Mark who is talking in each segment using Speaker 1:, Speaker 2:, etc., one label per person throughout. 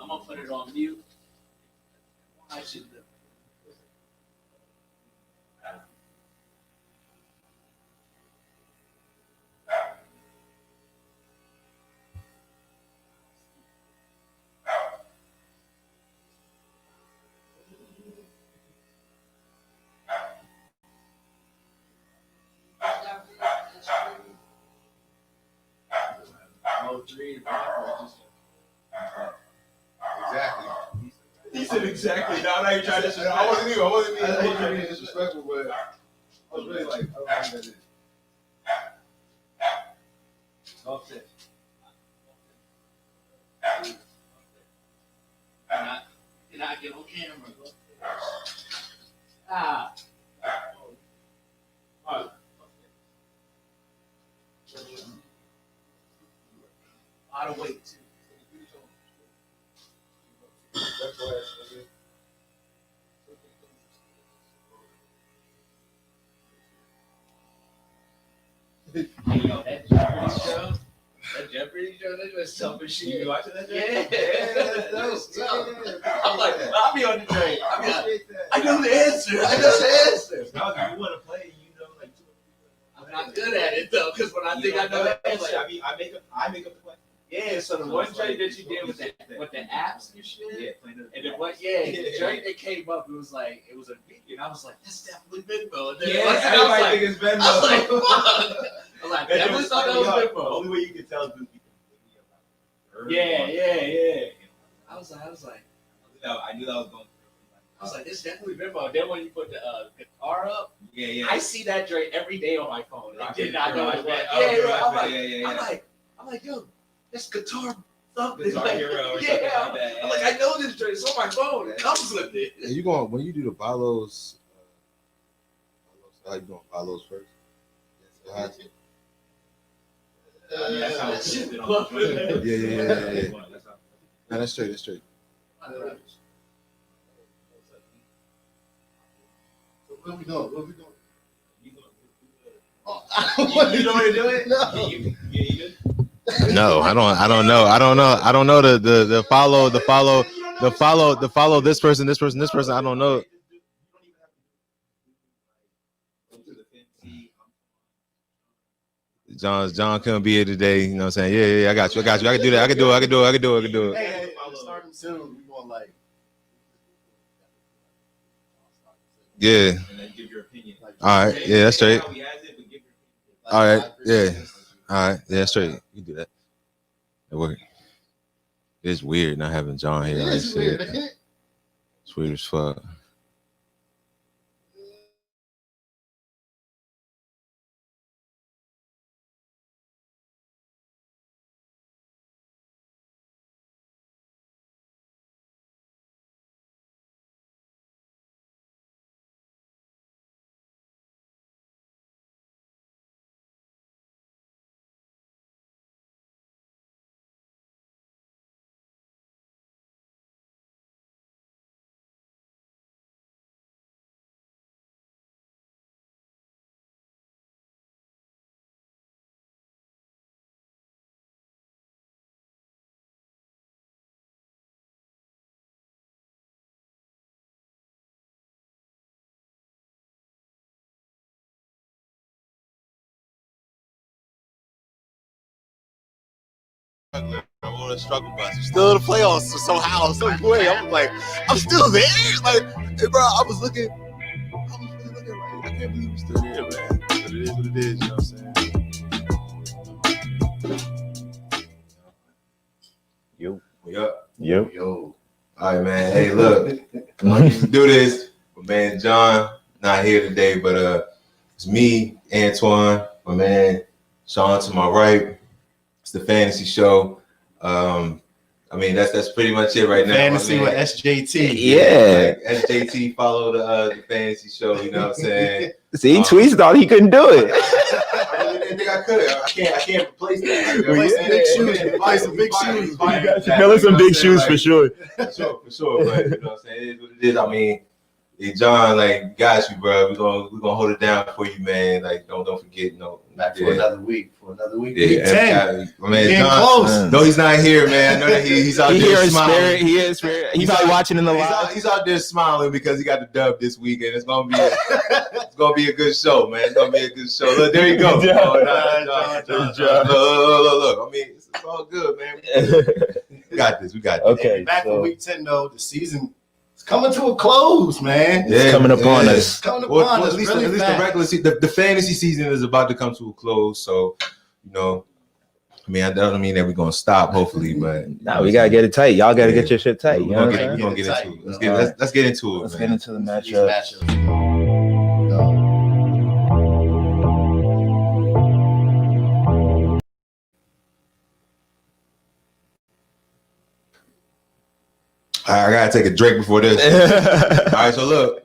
Speaker 1: I'm gonna put it on mute. I should do.
Speaker 2: Exactly.
Speaker 3: He said exactly. Now you trying to.
Speaker 2: I wasn't being disrespectful, but I was really like, I don't know what that is.
Speaker 1: Offset. Can I get on camera? Ah. All right. A lot of weight too. Yo, that Jeopardy show, that was selfish shit.
Speaker 3: You watching that?
Speaker 1: Yeah. I'm like, I'll be on the train. I know the answer. I know the answer.
Speaker 3: No, if you want to play, you know, like.
Speaker 1: I'm not good at it though, because when I think I know the answer,
Speaker 3: I make up the question.
Speaker 1: yeah. So the one joint that you did with the apps and shit,
Speaker 3: Yeah,
Speaker 1: and then what? Yeah, the joint that came up, it was a beacon. I was like, that's definitely Venmo. And then
Speaker 3: Everybody think it's Venmo.
Speaker 1: I was like, fuck. I'm like, I definitely thought that was
Speaker 3: The
Speaker 1: Venmo.
Speaker 3: only way you can tell is
Speaker 1: Yeah. I was like.
Speaker 3: I knew that was going.
Speaker 1: I was like, this is definitely Venmo. Then when you put the guitar up,
Speaker 3: Yeah.
Speaker 1: I see that joint every day on my phone. I did not
Speaker 3: Rocket,
Speaker 1: know it was.
Speaker 3: yeah.
Speaker 1: I'm like, yo, that's guitar something.
Speaker 3: Guitar
Speaker 1: like,
Speaker 3: Hero or
Speaker 1: yeah,
Speaker 3: something like that.
Speaker 1: I'm like, I know this joint. It's on my phone. It comes with it.
Speaker 2: And you going when you do the follows? How you doing? Follows first.
Speaker 3: That's how
Speaker 1: That shit
Speaker 3: it's
Speaker 1: love it.
Speaker 2: Yeah. No, that's straight. What we doing?
Speaker 3: You know what to do it?
Speaker 2: No.
Speaker 3: You
Speaker 4: No, I don't know the follow this person. I don't know. John couldn't be here today. You know what I'm saying? Yeah, I got you. I can do that. I can do it.
Speaker 2: Hey, starting soon. We going like.
Speaker 4: Yeah.
Speaker 3: and then give your opinion.
Speaker 4: All right. Yeah, that's straight.
Speaker 3: How he has it, but give your opinion.
Speaker 4: All right. Yeah. All right. Yeah, that's straight. You can do that. It worked. It's weird not having John here. Like shit. It's weird as fuck. I'm on a struggle bus. I'm still in the playoffs somehow, some way. I'm like, I'm still there. Like, hey, bro, I was looking like, I can't believe I'm still there, man. But it is what it is, you know what I'm saying? Yo. All right, man. Hey, look, I used to do this, but man, John not here today, but it's me, Antoine, my man, Sean to my right. It's the fantasy show. I mean, that's pretty much it right now.
Speaker 2: Fantasy with SJT.
Speaker 4: Yeah.
Speaker 2: Like, SJT follow the fantasy show. You know what I'm saying?
Speaker 4: See, he tweets thought he couldn't do it.
Speaker 2: I really didn't think I could. I can't replace that. Buy some big shoes.
Speaker 4: Filling some big shoes for sure.
Speaker 2: For sure. But you know what I'm saying? It is what it is. I mean,
Speaker 4: Hey, John, like, got you, bro. We're gonna hold it down for you, man. Like, don't forget,
Speaker 2: Back for another week.
Speaker 4: Yeah,
Speaker 2: Week 10.
Speaker 4: My man,
Speaker 2: Getting
Speaker 4: John,
Speaker 2: close.
Speaker 4: No, he's not here, man. I know that he's out there smiling.
Speaker 5: He is spirit. He's probably watching in the live.
Speaker 4: He's out there smiling because he got the dub this week, and it's gonna be a good show, man. It's gonna be a good show. Look, there you go. Look. I mean, it's all good, man. We got this.
Speaker 5: Okay.
Speaker 2: Back for week 10, though. The season is coming to a close, man.
Speaker 5: It's coming upon us.
Speaker 2: It's coming upon us.
Speaker 4: At least the regular season, the fantasy season is about to come to a close. So, I mean, I don't mean that we're gonna stop, hopefully, but
Speaker 5: we gotta get it tight. Y'all gotta get your shit tight.
Speaker 4: We're gonna get into it. Let's get into it.
Speaker 5: Let's
Speaker 4: man.
Speaker 5: get into the matchup.
Speaker 4: All right, I gotta take a drink before this. All right, so look,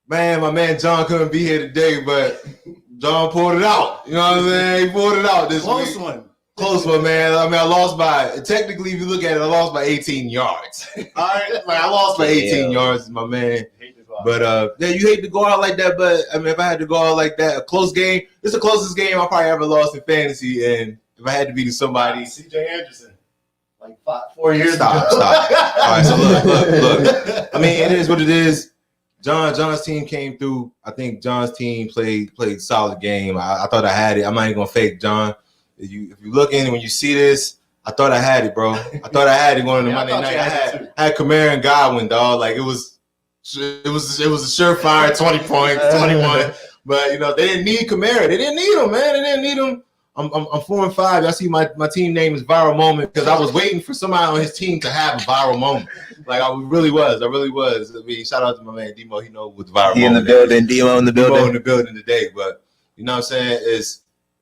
Speaker 4: man, my man John couldn't be here today, but John pulled it out. You know what I'm saying? He pulled it out this week. Close one, man. I mean, I lost by, technically, if you look at it, I lost by 18 yards. All right, like I lost by 18 yards, my man. But yeah, you hate to go out like that. But I mean, if I had to go out like that, a close game. It's the closest game I probably ever lost in fantasy. And if I had to be to somebody,
Speaker 2: C.J. Anderson, like 4 years
Speaker 4: stop.
Speaker 2: ago.
Speaker 4: All right, so look. I mean, it is what it is. John's team came through. I think John's team played solid game. I thought I had it. I'm not even gonna fake John. If you look in when you see this, I thought I had it, bro. I thought I had it going into Monday night. I had Kamara and Godwin, dog. Like it was a surefire 20 points, 21. But they didn't need Kamara. They didn't need him, man. They didn't need him. I'm 4-5. I see my team name is Viral Moment because I was waiting for somebody on his team to have a viral moment. Like I really was. I mean, shout out to my man Demo. He knows what the viral moment
Speaker 5: in the building. Demo in the building.
Speaker 4: Demo in the building today. But you know what I'm saying? It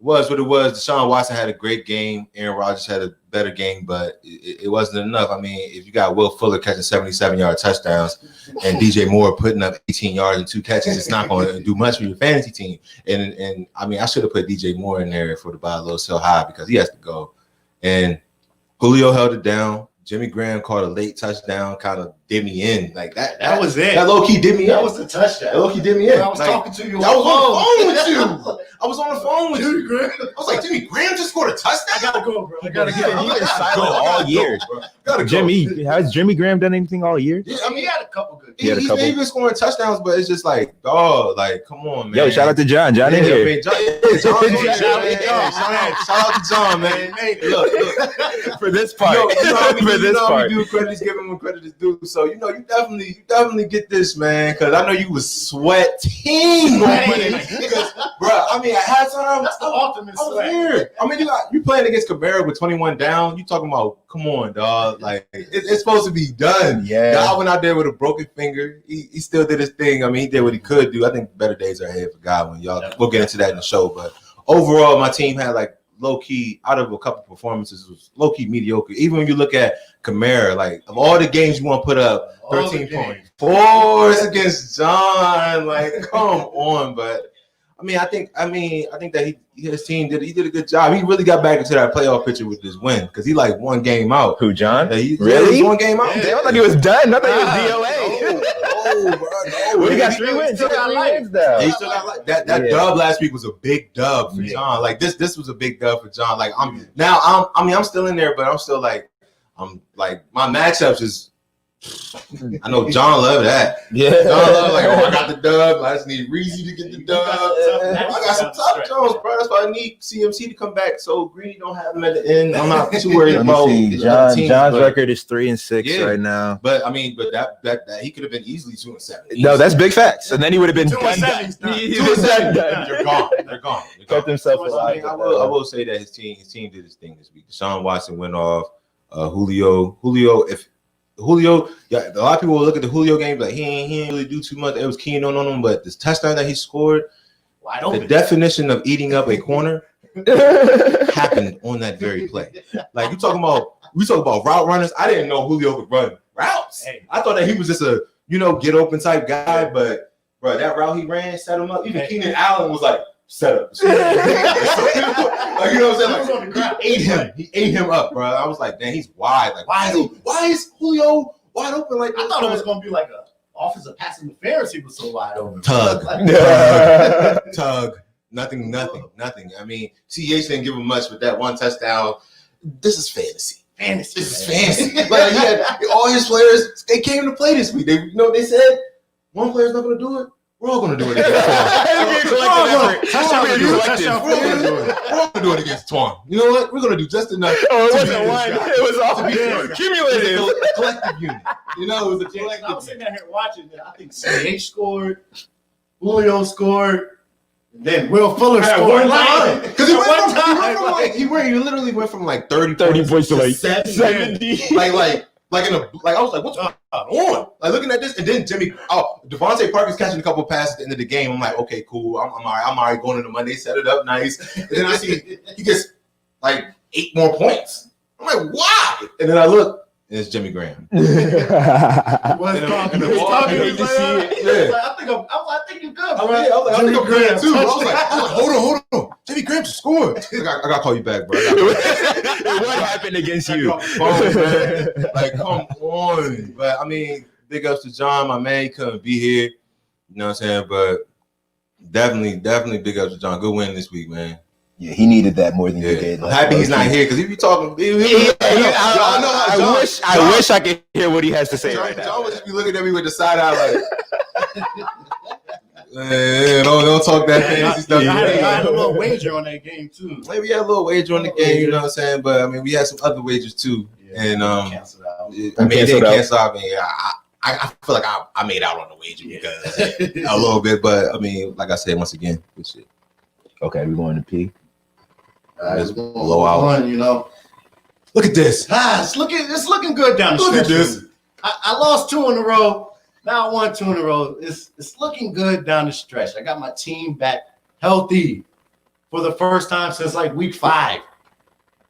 Speaker 4: was what it was. Deshaun Watson had a great game. Aaron Rodgers had a better game, but it wasn't enough. I mean, if you got Will Fuller catching 77-yard touchdowns and DJ Moore putting up 18 yards and 2 catches, it's not going to do much for your fantasy team. And I mean, I should have put DJ Moore in there for the buy low, sell high because he has to go. And Julio held it down. Jimmy Graham caught a late touchdown, kind of did me in like that.
Speaker 2: That was it.
Speaker 4: That low key did me in.
Speaker 2: That was the touchdown.
Speaker 4: That low key did me in.
Speaker 2: I was talking to you.
Speaker 4: I was on the phone with you. I was on the phone with Jimmy Graham. I was like, Jimmy Graham just scored a touchdown.
Speaker 2: I gotta go, bro. I gotta
Speaker 5: He's
Speaker 2: get.
Speaker 5: been silent all year.
Speaker 4: Jimmy,
Speaker 5: has Jimmy Graham done anything all year?
Speaker 4: Yeah,
Speaker 2: I mean, he had a couple good.
Speaker 5: He had a couple.
Speaker 4: He's been scoring touchdowns, but it's just like, dog, like, come on, man.
Speaker 5: Yo, shout out to John. John in here.
Speaker 4: Shout out to John, man. Look.
Speaker 5: For this part.
Speaker 4: For this part. We do credit, give him what credit is due. So, you definitely get this, man, because I know you was sweating. Because, bro, I mean, at halftime,
Speaker 2: That's the ultimate
Speaker 4: I was
Speaker 2: sweat.
Speaker 4: here. I mean, you playing against Kamara with 21 down. You talking about, come on, dog. Like, it's supposed to be done.
Speaker 5: Yeah.
Speaker 4: God went out there with a broken finger. He still did his thing. I mean, he did what he could do. I think better days are ahead for Godwin. We'll get into that in the show. But overall, my team had like low-key, out of a couple performances, was low-key mediocre. Even when you look at Kamara, like of all the games you want to put up, 13 points. 4 against John. Like, come on. But I think that his team did a good job. He really got back into that playoff picture with this win because he like one game out.
Speaker 5: Who, John?
Speaker 4: Really?
Speaker 5: Really?
Speaker 4: One game out.
Speaker 5: I thought he was done. I thought he was DOA.
Speaker 4: No,
Speaker 5: He got 3 wins. He got 3 wins now.
Speaker 4: He still got that dub last week was a big dub for John. Like this was a big dub for John. Like I'm still in there, but I'm still like my matchups is. I know John loved that.
Speaker 5: Yeah.
Speaker 4: John loved I got the dub. I just need Reezy to get the dub. I got some tough Jones, bro. That's why I need CMC to come back. So Greedy don't have him at the end. I'm not too worried about
Speaker 5: John's record is 3-6 right now.
Speaker 4: But I mean, that he could have been easily 2-7.
Speaker 5: No, that's big facts. And then he would have been
Speaker 2: 2-7.
Speaker 4: They're gone. They're gone.
Speaker 5: Cut themselves alive.
Speaker 4: I will say that his team did his thing this week. Deshaun Watson went off. Julio, yeah, a lot of people will look at the Julio game like he ain't really do too much. It was keen on him, but this touchdown that he scored, the definition of eating up a corner happened on that very play. Like we talk about route runners. I didn't know Julio could run routes. I thought that he was just a get open type guy, but bro, that route he ran set him up. Even Keenan Allen was like set up. Like, you know what I'm saying? Like, he ate him up, bro. I was like, damn, he's wide. Like, why is Julio wide open. Like
Speaker 2: I thought it was going to be like a offensive pass interference. He was so wide open.
Speaker 4: Tug.
Speaker 2: Like,
Speaker 4: Tug. Nothing. I mean, CH didn't give him much with that one touchdown. This is fantasy.
Speaker 2: fantasy.
Speaker 4: This is fantasy. Like he had all his players, they came to play this week. They said one player's not going to do it. We're all going to do it against Twan. We're all going to do it against Twan. You know what? We're going to do just enough.
Speaker 5: Oh, it wasn't one. It was all
Speaker 4: cumulative. A collective unit. You know, it was a collective
Speaker 2: I was sitting down here watching it. I think CH scored, Julio scored, and then Will Fuller scored.
Speaker 4: Because he literally went from like 30
Speaker 5: points to like
Speaker 4: 70. Like I was like, what's going on? Like looking at this, and then Devontae Parker's catching a couple of passes at the end of the game. I'm like, okay, cool. I'm all right. I'm already going into Monday, set it up nice. And then I see he gets like 8 more points. I'm like, why? And then I look, and it's Jimmy Graham.
Speaker 2: I think you're good, bro.
Speaker 4: I think I'm good too. I was like, hold on. Jimmy Graham just scored. I gotta call you back, bro.
Speaker 5: What happened against you?
Speaker 4: Like, come on. But I mean, big ups to John, my man. He couldn't be here. You know what I'm saying? But definitely big ups to John. Good win this week, man.
Speaker 5: Yeah, he needed that more than you did.
Speaker 4: I'm happy he's not here because he be talking.
Speaker 5: I wish I could hear what he has to say right now.
Speaker 4: John would just be looking at me with the side eye like, don't talk that fancy stuff.
Speaker 2: I had a little wager on that game too.
Speaker 4: Maybe we had a little wager on the game, you know what I'm saying? But I mean, we had some other wagers too, and
Speaker 2: canceled out.
Speaker 4: I mean, it didn't cancel out. I mean, I feel like I made out on the wager because a little bit, but I mean, like I said, once again, good shit.
Speaker 5: Okay, we're going to P.
Speaker 4: It's blowout.
Speaker 2: You know.
Speaker 4: Look at this.
Speaker 2: It's looking good down the stretch.
Speaker 4: Look at this.
Speaker 2: I lost 2 in a row. Now I won 2 in a row. It's looking good down the stretch. I got my team back healthy for the first time since like week 5.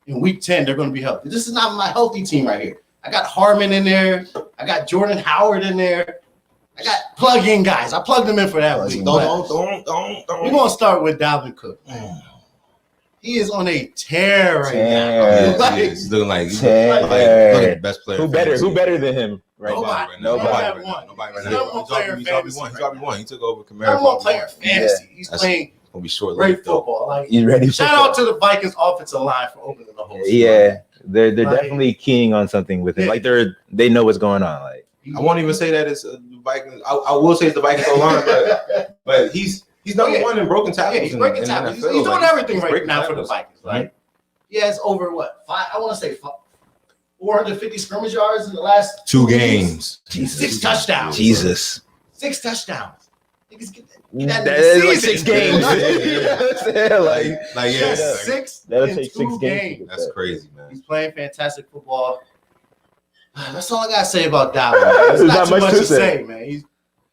Speaker 2: In week 10, they're going to be healthy. This is not my healthy team right here. I got Harmon in there. I got Jordan Howard in there. I got plug-in guys. I plugged them in for that week.
Speaker 4: Don't.
Speaker 2: We're going to start with Dalvin Cook. He is on a tear right now.
Speaker 4: He's looking like
Speaker 5: the
Speaker 4: best player.
Speaker 5: Who better than him right now?
Speaker 4: Nobody right now. He's already won. He took over Kamara.
Speaker 2: Number 1 player in fantasy. He's playing
Speaker 4: gonna be short.
Speaker 2: great football. Like,
Speaker 5: he's ready.
Speaker 2: Shout out to the Vikings offensive line for opening the whole.
Speaker 5: Yeah, they're definitely keying on something with it. Like they know what's going on. Like
Speaker 4: I won't even say that it's the Vikings. I will say it's the Vikings line, but he's number 1 in broken tackles.
Speaker 2: Yeah, he's breaking tackles. He's doing everything right now for the Vikings. Like he has over 450 scrimmage yards in the last
Speaker 4: 2 games.
Speaker 2: 6 touchdowns.
Speaker 5: Jesus.
Speaker 2: 6 touchdowns. Niggas get
Speaker 5: that is like 6 games.
Speaker 2: Six.
Speaker 5: That'll
Speaker 2: in
Speaker 5: take
Speaker 2: 2
Speaker 5: 6
Speaker 2: games.
Speaker 4: That's crazy, man.
Speaker 2: He's playing fantastic football. That's all I gotta say about Dalvin. There's not too much to say, man.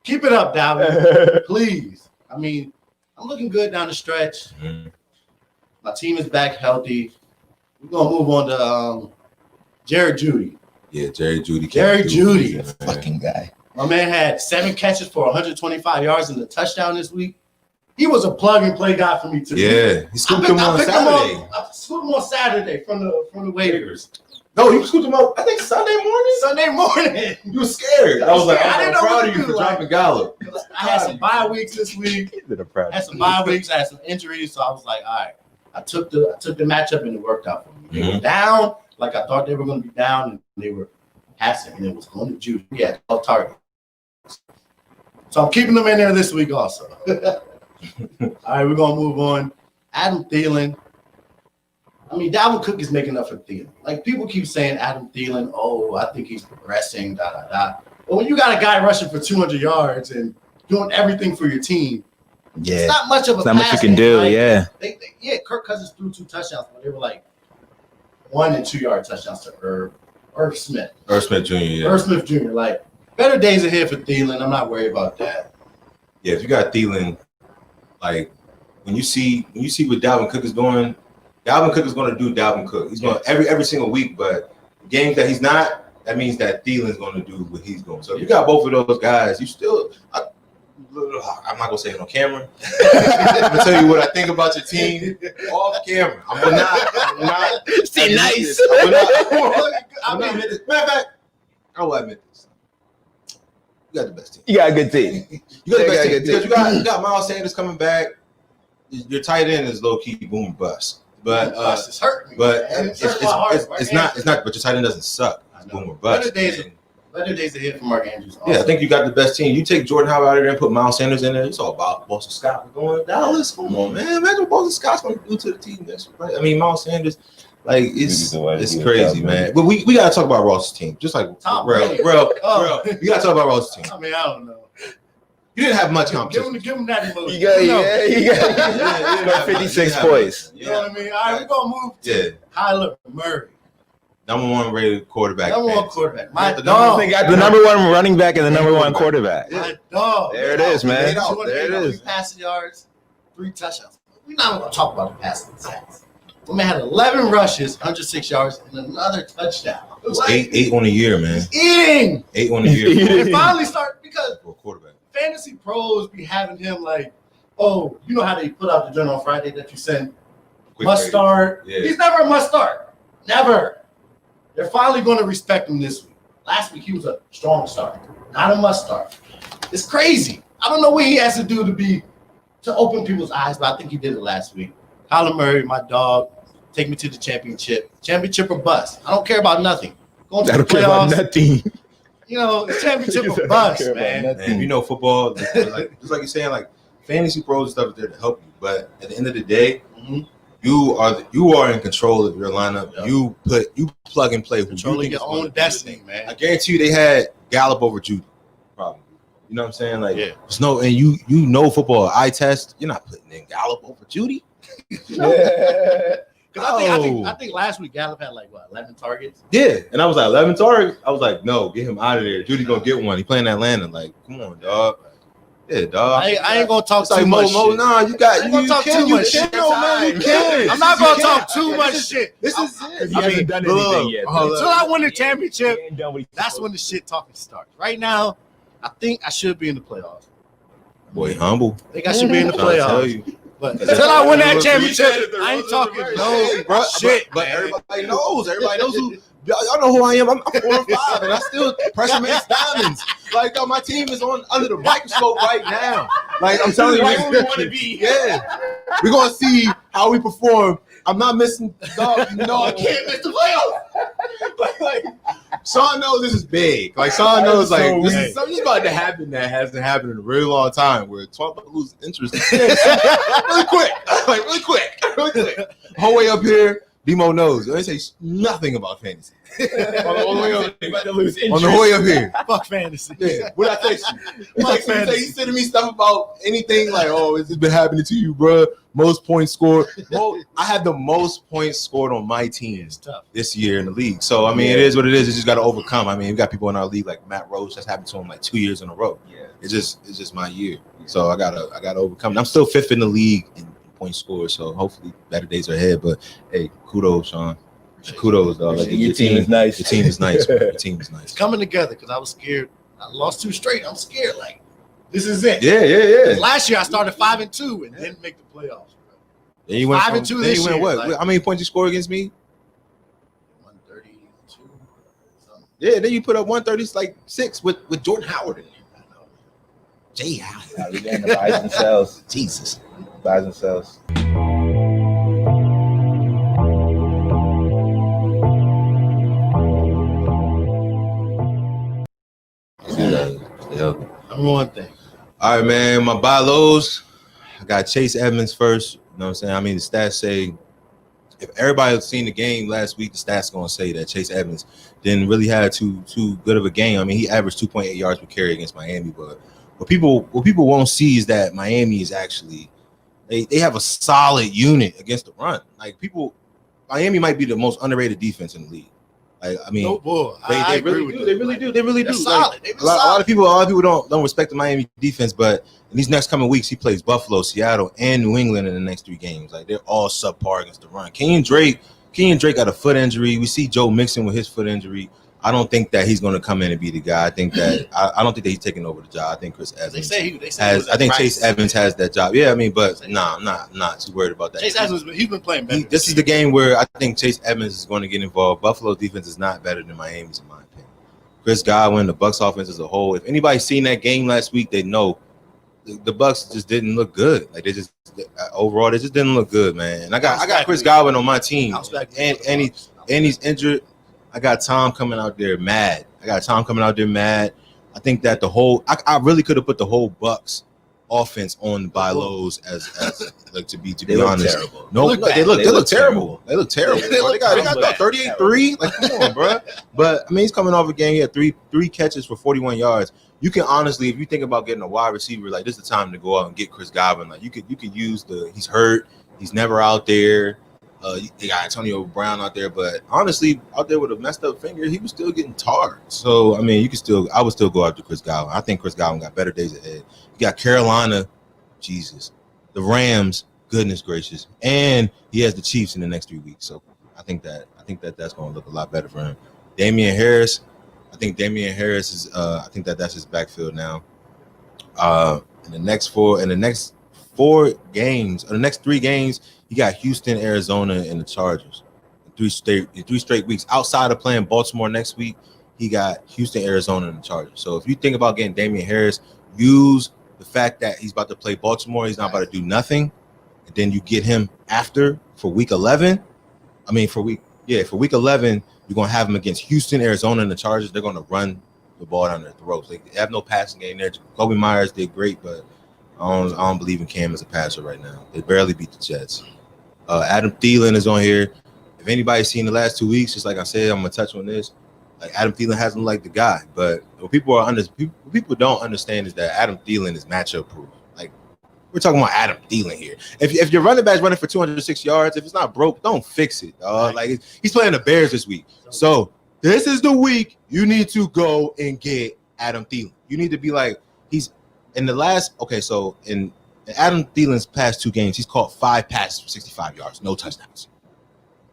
Speaker 2: Keep it up, Dalvin. Please. I mean, I'm looking good down the stretch. My team is back healthy. We're gonna move on to Jared Judy.
Speaker 4: Yeah, Jared Judy.
Speaker 5: Fucking guy.
Speaker 2: My man had 7 catches for 125 yards and a touchdown this week. He was a plug-and-play guy for me too.
Speaker 4: Yeah, he scooped him on Saturday.
Speaker 2: I scooped him on Saturday from the waivers.
Speaker 4: No, you scooped him up. I think Sunday morning. You were scared. I was like, I'm proud of you for dropping Gallup.
Speaker 2: I had some bye weeks this week. I had some injuries, so I was like, all right. I took the matchup and it worked out for me. They were down like I thought they were going to be down, and they were passing, and it was going to Judy. He had 12 targets. So I'm keeping them in there this week also. All right, we're going to move on. Adam Thielen. I mean, Dalvin Cook is making up for Thielen. Like, people keep saying Adam Thielen, I think he's progressing, But when you got a guy rushing for 200 yards and doing everything for your team, it's not much of a
Speaker 5: not much you can do,
Speaker 2: Kirk Cousins threw 2 touchdowns, but they were like 1 and 2 yard touchdowns to Irv Smith.
Speaker 4: Irv Smith Jr., yeah.
Speaker 2: Irv Smith Jr., like, better days ahead for Thielen. I'm not worried about that.
Speaker 4: Yeah, if you got Thielen, like, when you see what Dalvin Cook is doing, Dalvin Cook is going to do Dalvin Cook. He's going every single week, but games that he's not, that means that Thielen's going to do what he's doing. So if you got both of those guys, you still I'm not going to say it on camera. I'm going to tell you what I think about your team off camera. I'm not.
Speaker 5: Stay nice.
Speaker 4: I'm not admit this. Matter of fact, I will admit this. You got the best team.
Speaker 5: You got a good team.
Speaker 4: You got the best
Speaker 5: Yeah,
Speaker 4: team
Speaker 5: good
Speaker 4: because you got Miles Sanders coming back. Your tight end is low key boom or bust. But
Speaker 2: it's hurting me.
Speaker 4: but
Speaker 2: man.
Speaker 4: it's not. But your tight end doesn't suck. It's boom or bust.
Speaker 2: Better days ahead for Mark Andrews.
Speaker 4: Yeah, I think you got the best team. You take Jordan Howard out of there and put Miles Sanders in there. It's all about Boston Scott going to Dallas. Come on, man. Imagine what Boston Scott's going to do to the team next year. I mean, Miles Sanders, like, it's crazy, man. But we got to talk about Ross's team. Just like,
Speaker 2: Tom
Speaker 4: real.
Speaker 2: Brady.
Speaker 4: We got to talk about Ross's team.
Speaker 2: I mean, I don't know.
Speaker 4: You didn't have much competition.
Speaker 2: Give him that emotion.
Speaker 5: You got 56 points.
Speaker 2: You know what I mean? All right, we're going to move to Kyler Murray.
Speaker 4: Number one rated quarterback.
Speaker 2: Number one quarterback. My
Speaker 5: The
Speaker 2: dog.
Speaker 5: number one running back and the number one quarterback.
Speaker 2: My dog.
Speaker 5: There it is, man. There it is.
Speaker 2: 3 passing yards, 3 touchdowns. We're not going to talk about the passing stats. The man had 11 rushes, 106 yards, and another touchdown.
Speaker 4: Eight on the year, man.
Speaker 2: Eating.
Speaker 4: 8 on the year.
Speaker 2: It finally started because
Speaker 4: For a quarterback.
Speaker 2: fantasy pros be having him like, oh, you know how they put out the journal on Friday that you send must start.
Speaker 4: Yeah.
Speaker 2: He's never a must start. Never. They're finally going to respect him this week. Last week he was a strong start, not a must start. It's crazy. I don't know what he has to do to open people's eyes, but I think he did it last week. Kyler Murray, my dog, take me to the championship. Championship or bust. I don't care about nothing. Going to the playoffs.
Speaker 5: Nothing.
Speaker 2: You know, it's championship or bust, man.
Speaker 4: And you know, football, just like you're saying, like fantasy pros and stuff is there to help you. But at the end of the day, you are in control of your lineup. Yep. You plug and play.
Speaker 2: Controlling your own destiny, man.
Speaker 4: I guarantee you, they had Gallup over Judy, probably. You know what I'm saying? Like,
Speaker 2: yeah.
Speaker 4: and you know football. Eye test. You're not putting in Gallup over Judy.
Speaker 2: I think last week Gallup had 11 targets.
Speaker 4: Yeah, and I was like 11 targets. I was like, no, get him out of there. Judy's gonna get one. He playing Atlanta. Like, come on, dog. Yeah, dog.
Speaker 2: I ain't gonna talk
Speaker 4: too much
Speaker 2: shit.
Speaker 4: Nah, you got.
Speaker 2: I'm gonna talk too much shit.
Speaker 4: Man, you can.
Speaker 2: I'm not gonna talk too much shit.
Speaker 4: This is it.
Speaker 5: He hasn't done anything yet.
Speaker 2: Until I win the championship,
Speaker 5: He ain't done what he's
Speaker 2: that's when the shit talking starts. Right now, I think I should be in the playoffs.
Speaker 4: Boy, humble.
Speaker 2: I think I should be in the
Speaker 4: Trying to tell
Speaker 2: playoffs.
Speaker 4: you.
Speaker 2: But until I win that championship, I ain't talking no
Speaker 4: bro,
Speaker 2: shit.
Speaker 4: But everybody knows. Everybody knows who. Y'all know who I am. I'm 4-5, and I still pressure makes diamonds. Like, my team is under the microscope right now. Like, I'm telling you,
Speaker 2: right where we want to be.
Speaker 4: Yeah, we're gonna see how we perform. I'm not missing. Dog,
Speaker 2: I can't miss the playoffs.
Speaker 4: like, Sean knows this is big. Like, Sean knows, like,
Speaker 2: so
Speaker 4: this
Speaker 2: weird.
Speaker 4: is something's about to happen that hasn't happened in a really long time. Where it's about to lose interest really quick, really quick. Whole way up here. Demo knows. They say nothing about fantasy. on the way up here. On the way up here.
Speaker 2: Fuck fantasy.
Speaker 4: Yeah. What I text you?
Speaker 2: Fuck fantasy.
Speaker 4: You sending me stuff about anything like, oh, has this been happening to you, bro? Most points scored. I had the most points scored on my team this year in the league. So I mean, it is what it is. You just got to overcome. I mean, we got people in our league like Matt Roach. That's happened to him like 2 years in a row. Yeah. It's just my year. So I gotta overcome. I'm still 5th in the league in point score, so hopefully better days are ahead. But hey, kudos, Sean. Kudos, dog. Like,
Speaker 5: your team is nice.
Speaker 4: Your team is nice. Man. Your team is nice.
Speaker 2: It's coming together because I was scared. I lost 2 straight. I'm scared. Like, this is it.
Speaker 4: Yeah.
Speaker 2: Last year I started 5-2 and didn't make the playoffs.
Speaker 4: Then you went
Speaker 2: 5-2
Speaker 4: then
Speaker 2: this
Speaker 4: you went
Speaker 2: year.
Speaker 4: what?
Speaker 2: Like,
Speaker 4: how many points you score against me?
Speaker 2: 132. Something.
Speaker 4: Yeah, then you put up 136 with Jordan Howard in there. Jay Howard.
Speaker 5: They're getting the buys and sells.
Speaker 4: Jesus.
Speaker 5: Buys and sells.
Speaker 2: Number one thing.
Speaker 4: All right, man. My buy lows. I got Chase Edmonds first. You know what I'm saying? I mean, the stats say if everybody has seen the game last week, the stats going to say that Chase Edmonds didn't really have too good of a game. I mean, he averaged 2.8 yards per carry against Miami, but what people won't see is that Miami is actually they have a solid unit against the run. Like Miami might be the most underrated defense in the league. Like, I mean, they really do.
Speaker 2: They're solid.
Speaker 4: Like, a lot of people don't respect the Miami defense, but in these next coming weeks, he plays Buffalo, Seattle, and New England in the next 3 games. Like, they're all subpar against the run. Kenyon Drake got a foot injury. We see Joe Mixon with his foot injury. I don't think that he's going to come in and be the guy. I think that I don't think that he's taking over the job. I think Chris Evans.
Speaker 2: They say
Speaker 4: I think Chase Evans has that job. Yeah, I mean, but I'm not too worried about that.
Speaker 2: Chase Evans, he's been playing better.
Speaker 4: This is the game where I think Chase Evans is going to get involved. Buffalo's defense is not better than Miami's, in my opinion. Chris Godwin, the Bucs offense as a whole. If anybody's seen that game last week, they know the Bucs just didn't look good. Like they just overall, they just didn't look good, man. And I got Chris Godwin on my team, and he's injured. I got Tom coming out there mad. I think that I really could have put the whole Bucs offense on buy lows as like to be honest.
Speaker 5: Terrible.
Speaker 4: No, they look terrible. They look terrible. They got 38-3. Like, come on, bro. But I mean, he's coming off a game. He had three catches for 41 yards. You can honestly, if you think about getting a wide receiver, like this is the time to go out and get Chris Godwin. Like you could use he's hurt. He's never out there. They got Antonio Brown out there, but honestly, out there with a messed up finger, he was still getting tarred. So I mean, I would still go after Chris Godwin. I think Chris Godwin got better days ahead. You got Carolina, Jesus, the Rams, goodness gracious, and he has the Chiefs in the next 3 weeks. So I think that's going to look a lot better for him. Damian Harris, I think is. I think that's his backfield now. In the next 4 games, or the next 3 games, he got Houston, Arizona, and the Chargers. In 3 straight weeks. Outside of playing Baltimore next week, he got Houston, Arizona, and the Chargers. So if you think about getting Damian Harris, use the fact that he's about to play Baltimore, he's not about to do nothing, and then you get him after for week 11. For week 11, you're gonna have him against Houston, Arizona, and the Chargers. They're gonna run the ball down their throats. They have no passing game there. Kobe Myers did great, but I don't believe in Cam as a passer right now. They barely beat the Jets. Adam Thielen is on here. If anybody's seen the last 2 weeks, just like I said, I'm gonna touch on this. Like Adam Thielen hasn't looked like the guy, but what people don't understand is that Adam Thielen is matchup proof. Like we're talking about Adam Thielen here. If your running back's running for 206 yards, if it's not broke, don't fix it. Like he's playing the Bears this week, so this is the week you need to go and get Adam Thielen. You need to be like he's in the last. Okay, so in Adam Thielen's past 2 games, he's caught 5 passes for 65 yards, no touchdowns.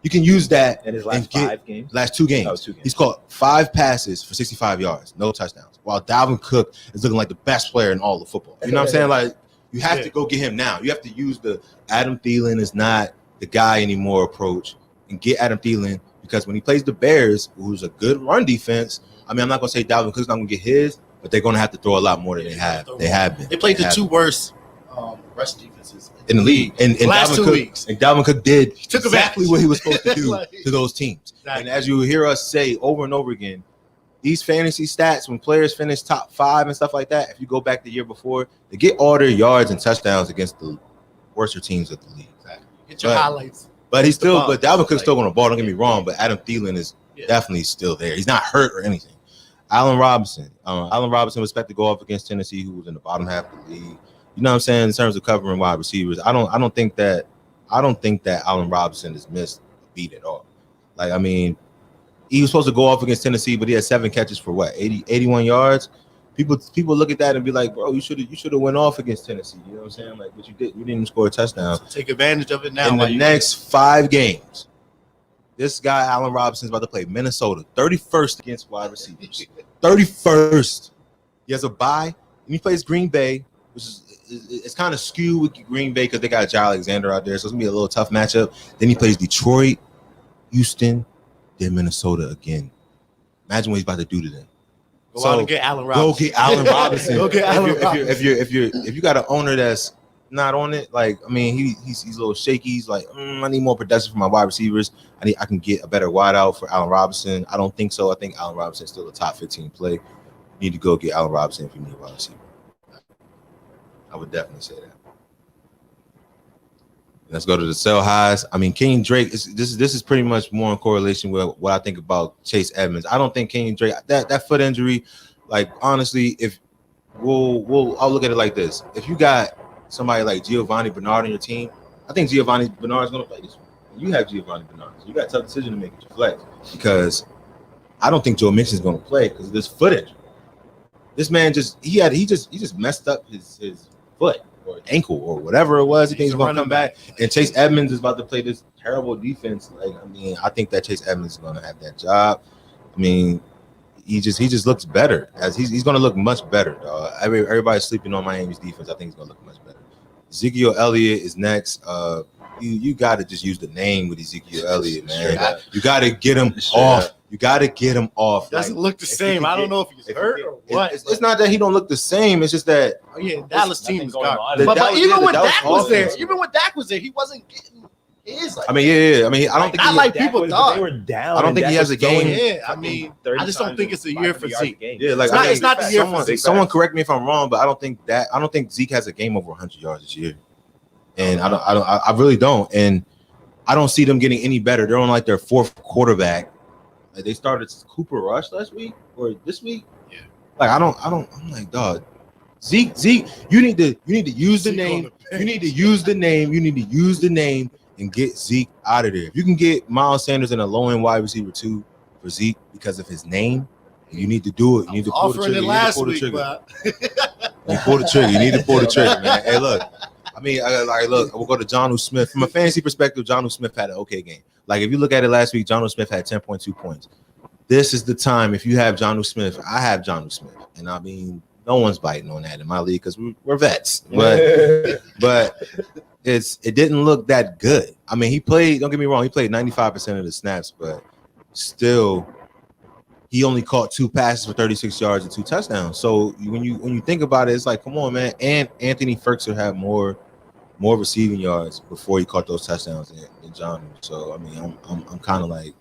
Speaker 4: You can use that
Speaker 5: in his last 5 games.
Speaker 4: Last 2 games.
Speaker 5: Oh, 2 games.
Speaker 4: He's caught 5 passes for 65 yards, no touchdowns. While Dalvin Cook is looking like the best player in all of football. You know what I'm saying? Like you have to go get him now. You have to use the Adam Thielen is not the guy anymore approach and get Adam Thielen, because when he plays the Bears, who's a good run defense, I'm not gonna say Dalvin Cook's not gonna get his, but they're gonna have to throw a lot more than they have. They have been.
Speaker 2: They played the 2 worst rush defenses
Speaker 4: in the league. And
Speaker 2: last
Speaker 4: Dalvin
Speaker 2: 2
Speaker 4: Cook,
Speaker 2: weeks.
Speaker 4: And Dalvin Cook did
Speaker 2: took
Speaker 4: exactly what he was supposed to do
Speaker 2: Like,
Speaker 4: to those teams.
Speaker 2: Exactly.
Speaker 4: And as you hear us say over and over again, these fantasy stats, when players finish top 5 and stuff like that, if you go back the year before, they get all their yards and touchdowns against the worser teams of the league.
Speaker 2: Exactly. Get your highlights.
Speaker 4: But Dalvin Cook's still going to ball. Don't get me wrong, but Adam Thielen is definitely still there. He's not hurt or anything. Allen Robinson was expected to go off against Tennessee, who was in the bottom half of the league. You know what I'm saying? In terms of covering wide receivers, I don't think that Allen Robinson has missed a beat at all. Like, he was supposed to go off against Tennessee, but he had 7 catches for 81 yards. People look at that and be like, bro, you should have went off against Tennessee. You know what I'm saying? Like, but you didn't even score a touchdown.
Speaker 2: So take advantage of it now.
Speaker 4: In the next 5 games, this guy Allen Robinson's about to play Minnesota, 31st against wide receivers. 31st. He has a bye, and he plays Green Bay, which is it's kind of skewed with Green Bay because they got Jai Alexander out there, so it's gonna be a little tough matchup. Then he plays Detroit, Houston, then Minnesota again. Imagine what he's about to do to them.
Speaker 2: Go out and get Allen Robinson.
Speaker 4: Go get Allen Robinson.
Speaker 2: Go get Allen Robinson.
Speaker 4: If you got an owner that's not on it, like he's a little shaky. He's like, I need more production for my wide receivers. I can get a better wideout for Allen Robinson. I don't think so. I think Allen Robinson is still a top 15 play. You need to go get Allen Robinson if you need a wide receiver. I would definitely say that. Let's go to the sell highs. Kenyon Drake. This is pretty much more in correlation with what I think about Chase Edmonds. I don't think Kenyon Drake that foot injury. Like honestly, if I'll look at it like this: if you got somebody like Giovanni Bernard on your team, I think Giovanni Bernard is going to play this one. You have Giovanni Bernard, so you got a tough decision to make with your flex, because I don't think Joe Mixon is going to play because of this foot injury. This man just messed up his foot or ankle or whatever it was. He thinks he's going to come back. And Chase Edmonds is about to play this terrible defense. I think that Chase Edmonds is going to have that job. He just looks better. As he's going to look much better. Everybody's sleeping on Miami's defense. I think he's going to look much better. Ezekiel Elliott is next. you got to just use the name with Ezekiel Elliott, man.
Speaker 2: Sure.
Speaker 4: You got to get him off. You got to get him off.
Speaker 2: Doesn't look the same. I don't know if he's hurt or what.
Speaker 4: It's not that he don't look the same. It's just that
Speaker 2: Dallas team is garbage.
Speaker 5: on.
Speaker 2: But even when
Speaker 4: Dallas
Speaker 2: Dak was there,
Speaker 4: offense.
Speaker 2: he wasn't getting his. Like,
Speaker 4: I mean, yeah. I mean, I don't think
Speaker 2: not
Speaker 4: he,
Speaker 2: like people thought.
Speaker 5: They were down.
Speaker 4: I don't think he has a game.
Speaker 2: Yeah, I mean, I just don't think it's a year for Zeke.
Speaker 4: Yeah, like
Speaker 2: It's not the year for Zeke.
Speaker 4: Someone correct me if I'm wrong, but I don't think Zeke has a game over 100 yards this year, and I really don't, and I don't see them getting any better. They're on like their fourth quarterback. Like they started Cooper Rush last week or this week.
Speaker 2: Yeah,
Speaker 4: like I'm like, dog, Zeke, you need to use the name. You need to use the name. You need to use the name and get Zeke out of there. If you can get Miles Sanders and a low-end wide receiver 2 for Zeke because of his name, you need to do it. You need to pull the trigger. You pull the trigger. You need to pull the trigger, man. Hey, look. I mean, we'll go to Jonnu Smith. From a fantasy perspective, Jonnu Smith had an okay game. Like, if you look at it last week, Jonnu Smith had 10.2 points. This is the time. If you have Jonnu Smith, I have Jonnu Smith. And I mean, no one's biting on that in my league because we're vets. But it didn't look that good. I mean, he played, don't get me wrong, he played 95% of the snaps, but still, he only caught 2 passes for 36 yards and 2 touchdowns. So when you think about it, it's like, come on, man. And Anthony Ferguson had more receiving yards before he caught those touchdowns than Jonnu. So I mean, I'm kind of like,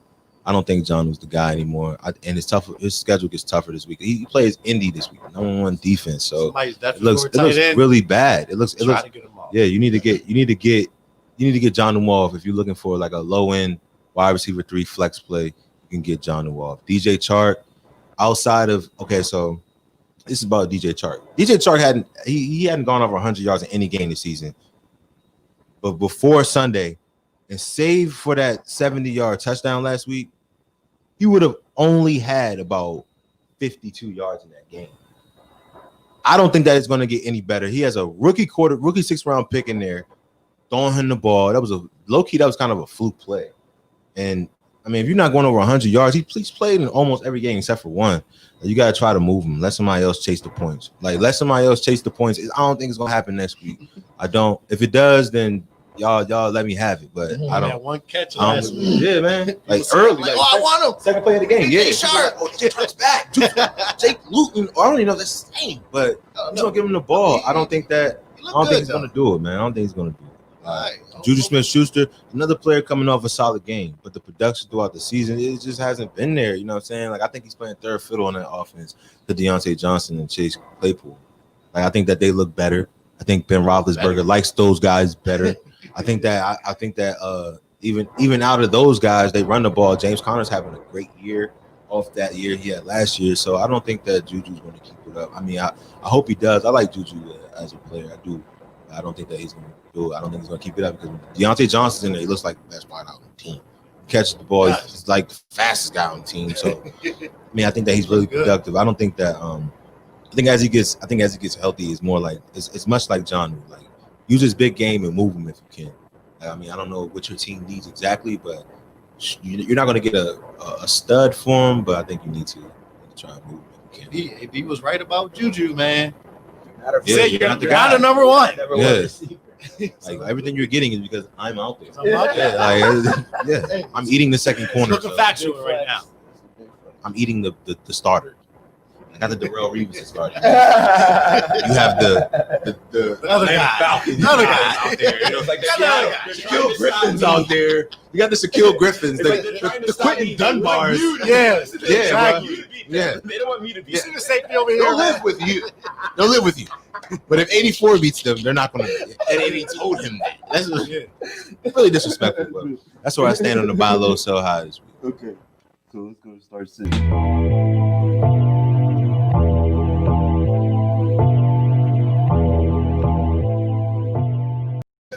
Speaker 4: I don't think Jonnu's the guy anymore. And it's tough. His schedule gets tougher this week. He plays Indy this week, number 1 defense. So it looks really bad. It looks. Yeah, you need to get Jonnu off if you're looking for like a low end wide receiver 3 flex play. You can get Jonnu off. DJ Chark, outside of so this is about DJ Chark. DJ Chark hadn't gone over 100 yards in any game this season, but before Sunday, and save for that 70-yard touchdown last week, he would have only had about 52 yards in that game. I don't think that it's going to get any better. He has a rookie 6th-round pick in there, throwing him the ball. That was that was kind of a fluke play. And I mean, if you're not going over 100 yards, he's played in almost every game except for one. You got to try to move him. Let somebody else chase the points. I don't think it's going to happen next week. I don't. If it does, then y'all let me have it. But I don't.
Speaker 2: That one catch last week.
Speaker 4: Yeah, man. Like early. Like,
Speaker 2: I want him.
Speaker 4: Second play of the game. Yeah.
Speaker 2: Sharp.
Speaker 4: Turns back. Jake Luton. I don't even know if that's his name. But you don't give him the ball. I don't think he's going to do it, man. I don't think he's going to do it. Judy Smith-Schuster, another player coming off a solid game, but the production throughout the season, it just hasn't been there. You know what I'm saying? Like, I think he's playing third fiddle on that offense to Deontay Johnson and Chase Claypool. Like, I think that they look better. I think Ben Roethlisberger likes those guys better. I think that even out of those guys, they run the ball. James Conner's having a great year off that year he had last year. So I don't think that Juju's going to keep it up. I mean, I hope he does. I like Juju as a player. I do. I don't think that he's going to do it. I don't think he's going to keep it up because Deontay Johnson's in there. He looks like the best wide out on the team. He catches the ball. He's like the fastest guy on the team. So, I mean, I think that he's really productive. I don't think that I think as he gets healthy, it's more like it's much like John. Like, use his big game and move him if you can. I mean, I don't know what your team needs exactly, but you're not going to get a stud for him. But I think you need to try and move him if you can.
Speaker 2: If he was right about Juju, man.
Speaker 4: Yeah,
Speaker 2: Say you're not the guy. Number one.
Speaker 4: Like everything you're getting is because I'm out there.
Speaker 2: Hey,
Speaker 4: I'm eating the second corner.
Speaker 2: Looking factual right now.
Speaker 4: I'm eating the starter. I got the Darrell Reeves starter. You have the
Speaker 2: other guy. Another guy
Speaker 4: out there. You know, it's like the Shaquille Griffin's out there. You got the Shaquille Griffins, the Quentin Dunbars.
Speaker 2: Yes.
Speaker 4: Exactly. Yeah.
Speaker 5: They don't want me to be.
Speaker 2: You see the safety over here?
Speaker 4: They'll live with you. They'll live with you. But if 84 beats them, they're not going to. And he told him that. That's really disrespectful. But that's where I stand on the buy low, sell high this week.
Speaker 6: Okay. So let's go to Star City.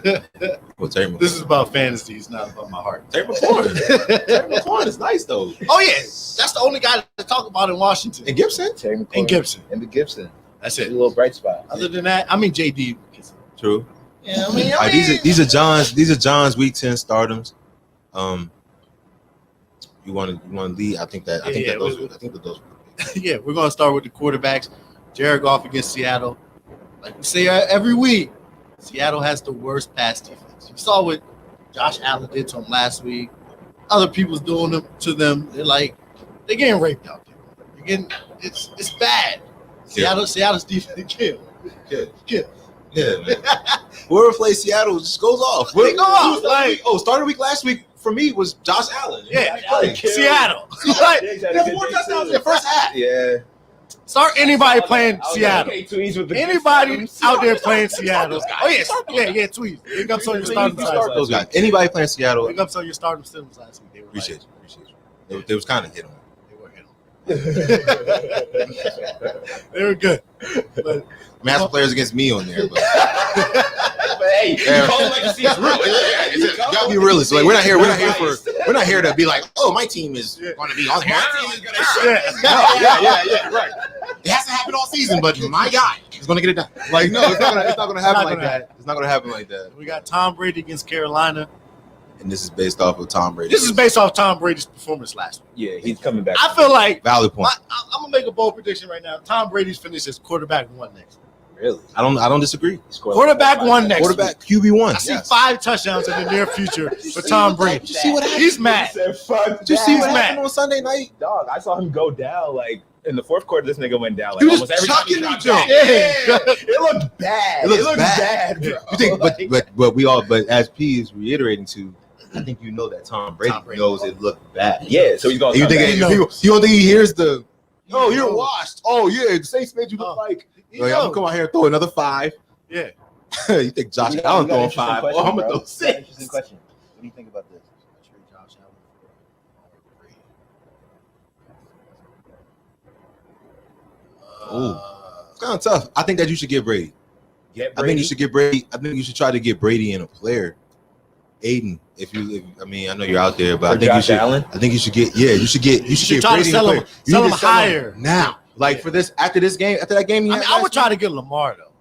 Speaker 2: This is about fantasy. It's not about my heart.
Speaker 4: Terry McLaurin is nice though.
Speaker 2: Oh yeah, that's the only guy to talk about in Washington.
Speaker 4: And Gibson.
Speaker 2: And Gibson.
Speaker 5: And the Gibson.
Speaker 2: That's
Speaker 5: A
Speaker 2: it.
Speaker 5: little bright spot.
Speaker 2: Other than that, I mean JD.
Speaker 4: True.
Speaker 2: Yeah, I mean,
Speaker 4: these are John's week 10 stardoms. You want to lead? I think that those.
Speaker 2: Yeah, we're gonna start with the quarterbacks. Jared Goff against Seattle. Like we say every week, Seattle has the worst pass defense. You saw what Josh Allen did to him last week. Other people's doing them to them. They're getting raped out there. They're getting it's bad. Seattle's defense kill.
Speaker 4: Yeah, man. Whoever plays Seattle just goes off.
Speaker 2: They go off.
Speaker 4: Start of the week last week for me was Josh Allen.
Speaker 2: Yeah, Seattle.
Speaker 5: Exactly.
Speaker 2: 4 touchdowns in the first half.
Speaker 5: Yeah.
Speaker 2: Start anybody playing Seattle.
Speaker 5: Anybody
Speaker 2: Anybody out there playing Seattle? Oh yeah, tweet. Big ups on your starting
Speaker 4: Start those guys. Anybody playing Seattle?
Speaker 2: Big ups on your starting Steelers last week. They were
Speaker 4: Appreciate you. They was kind of hit on.
Speaker 2: They were They were good. But
Speaker 4: I mean, I have some players against me on there, but
Speaker 5: Hey, you call it like you see it's real.
Speaker 4: you gotta be realistic. Like we're not here to be like, oh, my team is going to be on here.
Speaker 5: My team is gonna
Speaker 4: Yeah, right. It has to happen all season, but my guy is going to get it done. Like, no, it's not going to happen like that. It's not going to happen like that.
Speaker 2: we got Tom Brady against Carolina.
Speaker 4: And this is based off of Tom Brady.
Speaker 2: This is based off Tom Brady's performance last week.
Speaker 5: Yeah, he's coming back.
Speaker 2: I feel like
Speaker 4: Valid point.
Speaker 2: I'm gonna make a bold prediction right now. Tom Brady's finished as quarterback 1 next.
Speaker 5: Really?
Speaker 4: I don't disagree.
Speaker 2: Quarterback 1 next.
Speaker 4: Quarterback QB1.
Speaker 2: I see 5 touchdowns in the near future for Tom Brady.
Speaker 4: Did you see what happened?
Speaker 2: He's mad.
Speaker 4: Did you see what happened on Sunday night?
Speaker 5: Dog, I saw him go down like in the fourth quarter. This nigga went down like
Speaker 4: He was
Speaker 5: almost every time he
Speaker 4: chucking
Speaker 5: dropped
Speaker 4: the
Speaker 5: down.
Speaker 4: jump.
Speaker 2: Yeah.
Speaker 5: It looked bad.
Speaker 4: It looks bad.
Speaker 5: bro.
Speaker 4: You think, but as P is reiterating to, I think you know that Tom Brady knows it looked bad.
Speaker 5: Yeah, so he's going.
Speaker 4: You
Speaker 5: to
Speaker 4: think you don't think he hears the? Oh, you're washed. Oh yeah, the Saints made you look like. I'm gonna come out here and throw another 5.
Speaker 2: Yeah.
Speaker 4: You think Josh Allen throwing 5? Oh, I'm gonna throw 6.
Speaker 6: Interesting question. What do you think about this?
Speaker 2: Josh Allen.
Speaker 4: It's kind of tough. I think that you should get Brady. I think you should get Brady. I think you should try to get Brady in a player. Aiden, I mean, I know you're out there, but I think you should.
Speaker 5: Allen?
Speaker 4: I think you should get. Yeah, you should get. You should get
Speaker 2: try to
Speaker 4: Brady in a
Speaker 2: sell
Speaker 4: player.
Speaker 2: him.
Speaker 4: You
Speaker 2: Sell
Speaker 4: need
Speaker 2: him
Speaker 4: to sell
Speaker 2: higher
Speaker 4: now. Like for this, after that game,
Speaker 2: I mean, I would try to get Lamar though.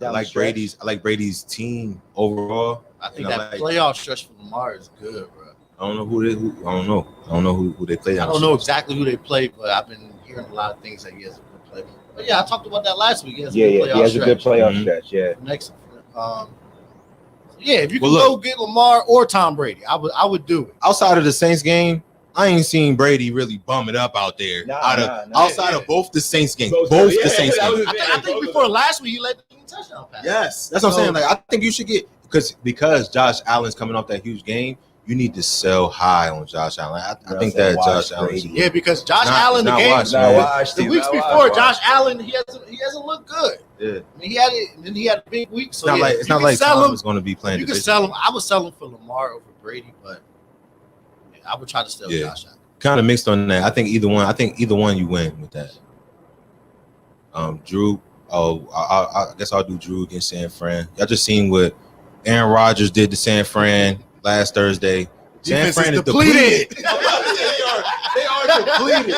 Speaker 4: I like Brady's team overall.
Speaker 2: I think that playoff stretch for Lamar is good, bro.
Speaker 4: I don't know I don't know who they play.
Speaker 2: I don't know exactly who they play, but I've been hearing a lot of things that he has a good play. But yeah, I talked about that last week. He has a good
Speaker 5: playoff stretch. Yeah.
Speaker 2: Next, if you can go get Lamar or Tom Brady, I would do it.
Speaker 4: Outside of the Saints game, I ain't seen Brady really bum it up out there. Outside of both the Saints games, the Saints games.
Speaker 2: I think before last week he led the touchdown pass.
Speaker 4: Yes, that's what I'm saying. Like I think you should get because Josh Allen's coming off that huge game. You need to sell high on Josh Allen. I think that Josh Allen.
Speaker 2: Yeah, because Josh Allen, the weeks before, Josh Allen, he hasn't looked good.
Speaker 4: Yeah,
Speaker 2: I mean, he had it, and then he had a big week. So
Speaker 4: it's not like Tom is going to be playing.
Speaker 2: You can sell him. I would sell him for Lamar over Brady, but I would try to sell Josh Allen.
Speaker 4: Kind of mixed on that. I think either one you win with that. Drew. I guess I'll do Drew against San Fran. Y'all just seen what Aaron Rodgers did to San Fran last Thursday. San Fran is depleted. They are depleted.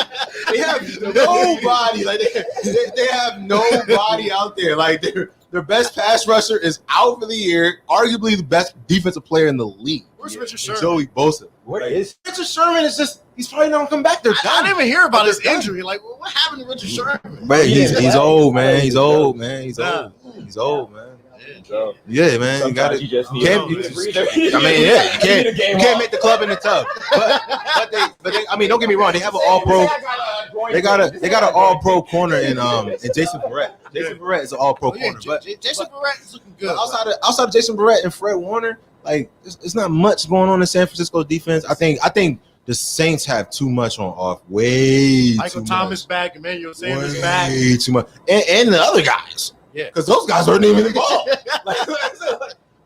Speaker 4: They have nobody. Like they have nobody out there. Like their best pass rusher is out for the year. Arguably the best defensive player in the league.
Speaker 2: Where's Richard Sherman?
Speaker 4: Joey Bosa. Richard Sherman is just. He's probably not gonna come back.
Speaker 2: I didn't even hear about his injury. Like, what happened to Richard Sherman?
Speaker 4: Man, he's old, man. He's old, man. He's old, man. Yeah, man. You got it. You can't make the club in the tub. But they, I mean, don't get me wrong. They have an all-pro. They got an all-pro corner in Jason Verrett. Jason Verrett is an all-pro corner. But
Speaker 2: Jason Verrett is looking good.
Speaker 4: Outside of Jason Verrett and Fred Warner, like it's not much going on in San Francisco defense. I think the Saints have too much on off.
Speaker 2: Michael Thomas back, Emmanuel Sanders back.
Speaker 4: Way too much, and the other guys.
Speaker 2: Yeah,
Speaker 4: because those guys aren't even involved.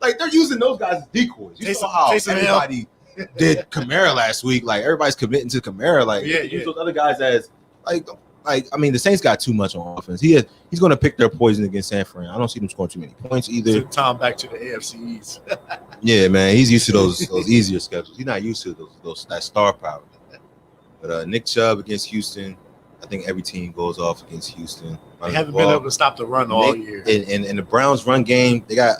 Speaker 4: like they're using those guys as decoys. You saw how everybody did Kamara last week. Like everybody's committing to Kamara. Like use those other guys as like I mean the Saints got too much on offense. He's going to pick their poison against San Fran. I don't see them scoring too many points either.
Speaker 2: Tom back to the AFC East.
Speaker 4: Yeah, man, he's used to those easier schedules. He's not used to that star power. But Nick Chubb against Houston. I think every team goes off against Houston.
Speaker 2: They haven't been able to stop the run all year.
Speaker 4: And the Browns run game, they got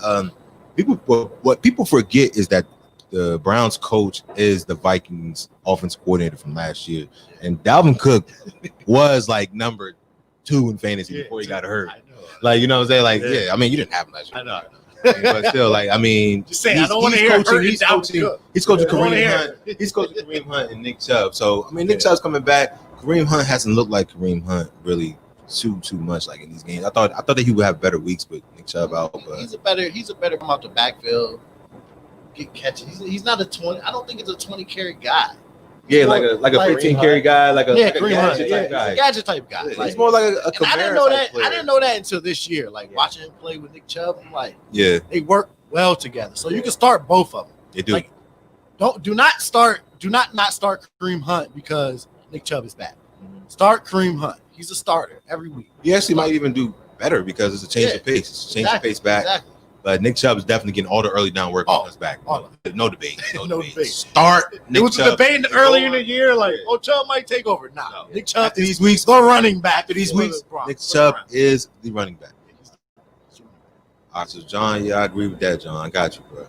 Speaker 4: what people forget is that the Browns coach is the Vikings offensive coordinator from last year. And Dalvin Cook was like number 2 in fantasy before he got hurt. Like, you know what I'm saying? Like, I mean, you didn't have him last year.
Speaker 2: I know.
Speaker 4: But still, like, I mean,
Speaker 2: Just saying, I don't want to hear
Speaker 4: coaching,
Speaker 2: hurt
Speaker 4: he's coaching, he's coaching Kareem Hunt. He's coaching Kareem Hunt and Nick Chubb. So, I mean, Nick Chubb's coming back. Kareem Hunt hasn't looked like Kareem Hunt really too much like in these games. I thought that he would have better weeks with Nick Chubb out. But
Speaker 2: He's a better come out the backfield, get catches. He's not a 20. I don't think it's a 20 carry guy.
Speaker 5: Yeah, like a 15 carry guy, like a
Speaker 2: Kareem Hunt,
Speaker 5: gadget
Speaker 2: yeah,
Speaker 5: type guy.
Speaker 2: he's a gadget type guy.
Speaker 4: yeah,
Speaker 2: Like,
Speaker 4: he's more like a
Speaker 2: and I didn't
Speaker 4: Kamara
Speaker 2: know
Speaker 4: type
Speaker 2: that.
Speaker 4: player.
Speaker 2: I didn't know that until this year. Like watching him play with Nick Chubb, I'm like,
Speaker 4: Yeah,
Speaker 2: they work well together. So you can start both of them.
Speaker 4: they do.
Speaker 2: Like, do not start Kareem Hunt because Nick Chubb is bad. Start Kareem Hunt. He's a starter every week.
Speaker 4: He actually might even do better because it's a change of pace. It's a change of pace back.
Speaker 2: Exactly.
Speaker 4: But Nick Chubb is definitely getting all the early down work on his back.
Speaker 2: all of
Speaker 4: No debate. No
Speaker 2: No
Speaker 4: debate.
Speaker 2: debate.
Speaker 4: Start Nick
Speaker 2: It was a
Speaker 4: Chubb.
Speaker 2: debate earlier in the year, like, oh, Chubb might take over. Nah,
Speaker 4: No.
Speaker 2: Nick Chubb
Speaker 4: After
Speaker 2: is
Speaker 4: these weeks,
Speaker 2: the running back.
Speaker 4: after these
Speaker 2: for
Speaker 4: weeks,
Speaker 2: the Browns.
Speaker 4: Nick
Speaker 2: For the
Speaker 4: Chubb
Speaker 2: Browns.
Speaker 4: is the running back. All right, so John, yeah, I agree with that, John. I got you, bro.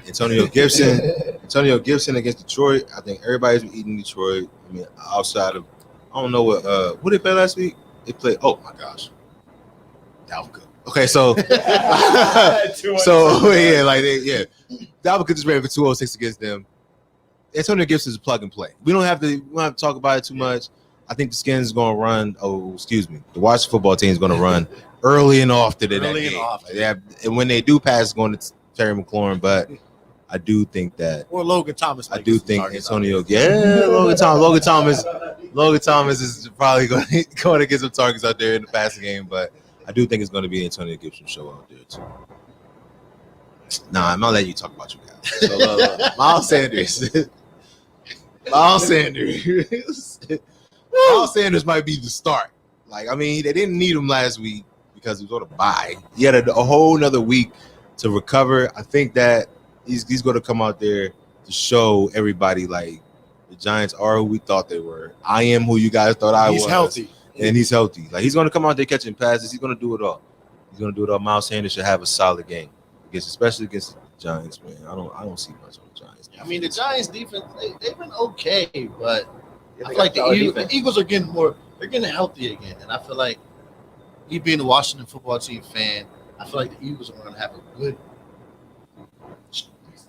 Speaker 4: Antonio Gibson against Detroit. I think everybody's been eating Detroit. I mean, outside of, I don't know what they play last week? They played, oh my gosh, Dalvin Cook. Okay, so Dalvin Cook just ran for 206 against them. Antonio Gibson's a plug and play. We don't have to talk about it too much. I think the Skins is going to run. The Washington football team is going to run early and often in that
Speaker 2: Early and
Speaker 4: game.
Speaker 2: often.
Speaker 4: And when they do pass, it's going to Terry McLaurin. But I do think that
Speaker 2: Or Logan Thomas.
Speaker 4: I do think Antonio. Yeah, Logan Thomas is probably going to get some targets out there in the passing game. But I do think it's going to be Antonio Gibson show out there too. Nah, I'm not letting you talk about your guys. So, Miles Sanders. Miles Sanders might be the start. Like, I mean, they didn't need him last week because he was on a bye. He had a whole nother week to recover. I think that he's going to come out there to show everybody, like, the Giants are who we thought they were. I am who you guys thought I was.
Speaker 2: He's healthy.
Speaker 4: And he's healthy. Like, he's going to come out there catching passes. He's going to do it all. Miles Sanders should have a solid game, especially against the Giants, man. I don't see much on the Giants.
Speaker 2: I mean, the Giants defense, they've been okay, but I feel like the Eagles are getting they're getting healthy again. And I feel like me being a Washington football team fan, I feel like the Eagles are going to have a good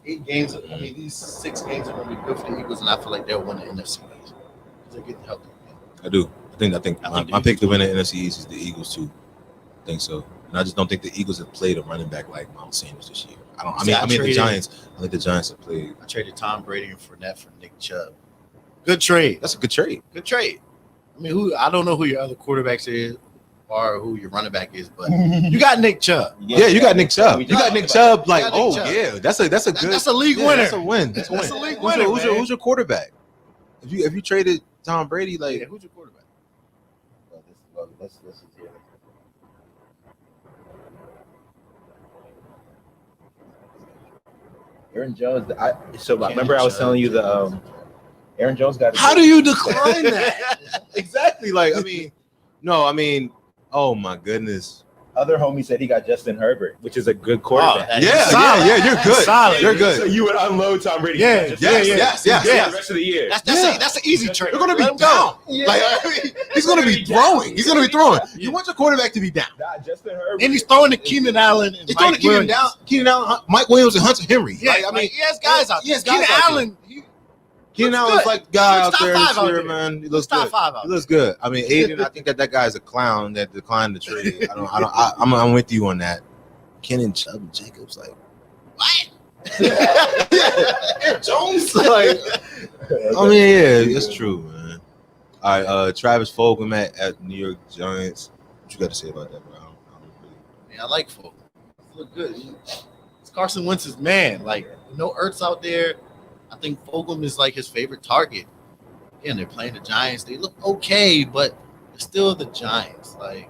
Speaker 2: 8 games. I mean, these 6 games are going to be good for the Eagles, and I feel like they'll win the NFC East because they're getting healthy again.
Speaker 4: I do. I think my pick to win the NFC East is the Eagles too. I think so. And I just don't think the Eagles have played a running back like Miles Sanders this year. I mean the Giants. I think the Giants have played.
Speaker 2: I traded Tom Brady and Fournette for Nick Chubb. Good trade.
Speaker 4: That's a good trade.
Speaker 2: Good trade. I mean, I don't know who your other quarterbacks is or who your running back is, but you got Nick Chubb.
Speaker 4: Yeah, you got Nick Chubb. You got Nick Chubb. Like,
Speaker 2: Nick Chubb.
Speaker 4: yeah, that's a good.
Speaker 2: That's a league winner.
Speaker 4: That's a win. That's
Speaker 2: a league winner.
Speaker 4: Who's your quarterback? If you traded Tom Brady, like,
Speaker 2: Yeah, who's your quarterback?
Speaker 6: Let's see here.
Speaker 5: Aaron Jones. Remember I was telling you the Aaron Jones got.
Speaker 4: How do you decline that? Exactly. Like, I mean, oh my goodness.
Speaker 5: Other homie said he got Justin Herbert, which is a good quarterback.
Speaker 4: Yeah, you're good.
Speaker 2: Solid.
Speaker 4: You're good.
Speaker 5: So you would unload Tom Brady.
Speaker 2: Yeah,
Speaker 4: Yes.
Speaker 5: The rest of the year.
Speaker 2: That's an easy trade.
Speaker 4: You're gonna be
Speaker 2: Let him
Speaker 4: down.
Speaker 2: go. Yeah.
Speaker 4: Like, I mean, he's gonna be throwing. He's gonna be throwing. You want your quarterback to be down.
Speaker 5: Justin Herbert.
Speaker 2: And he's throwing to Keenan Allen and
Speaker 4: He's throwing
Speaker 2: Mike
Speaker 4: to Keenan
Speaker 2: Williams.
Speaker 4: down. Keenan Allen, Mike Williams, and Hunter Henry.
Speaker 2: Yeah,
Speaker 4: Like, I mean,
Speaker 2: he has guys out there.
Speaker 4: he has guys
Speaker 2: Keenan
Speaker 4: out there.
Speaker 2: Allen,
Speaker 4: Keenan
Speaker 2: looks
Speaker 4: Allen's
Speaker 2: good.
Speaker 4: like guy
Speaker 2: Looks
Speaker 4: out
Speaker 2: top
Speaker 4: there
Speaker 2: 5
Speaker 4: this
Speaker 2: out
Speaker 4: year,
Speaker 2: there.
Speaker 4: man. He looks
Speaker 2: top
Speaker 4: good.
Speaker 2: 5 out
Speaker 4: He looks good. I mean, Aiden, I think that guy's a clown that declined the trade. I'm with you on that. Kenan Chubb and Jacobs, like, what? Jones, like, I mean, yeah, that's true, man. All right, Travis Fulgham at New York Giants. What you got to say about that, bro?
Speaker 2: I like Fulgham. He look good. It's Carson Wentz's man. Like, no Ertz out there. I think Fulgham is like his favorite target. Again, they're playing the Giants. They look okay, but they're still the Giants. Like,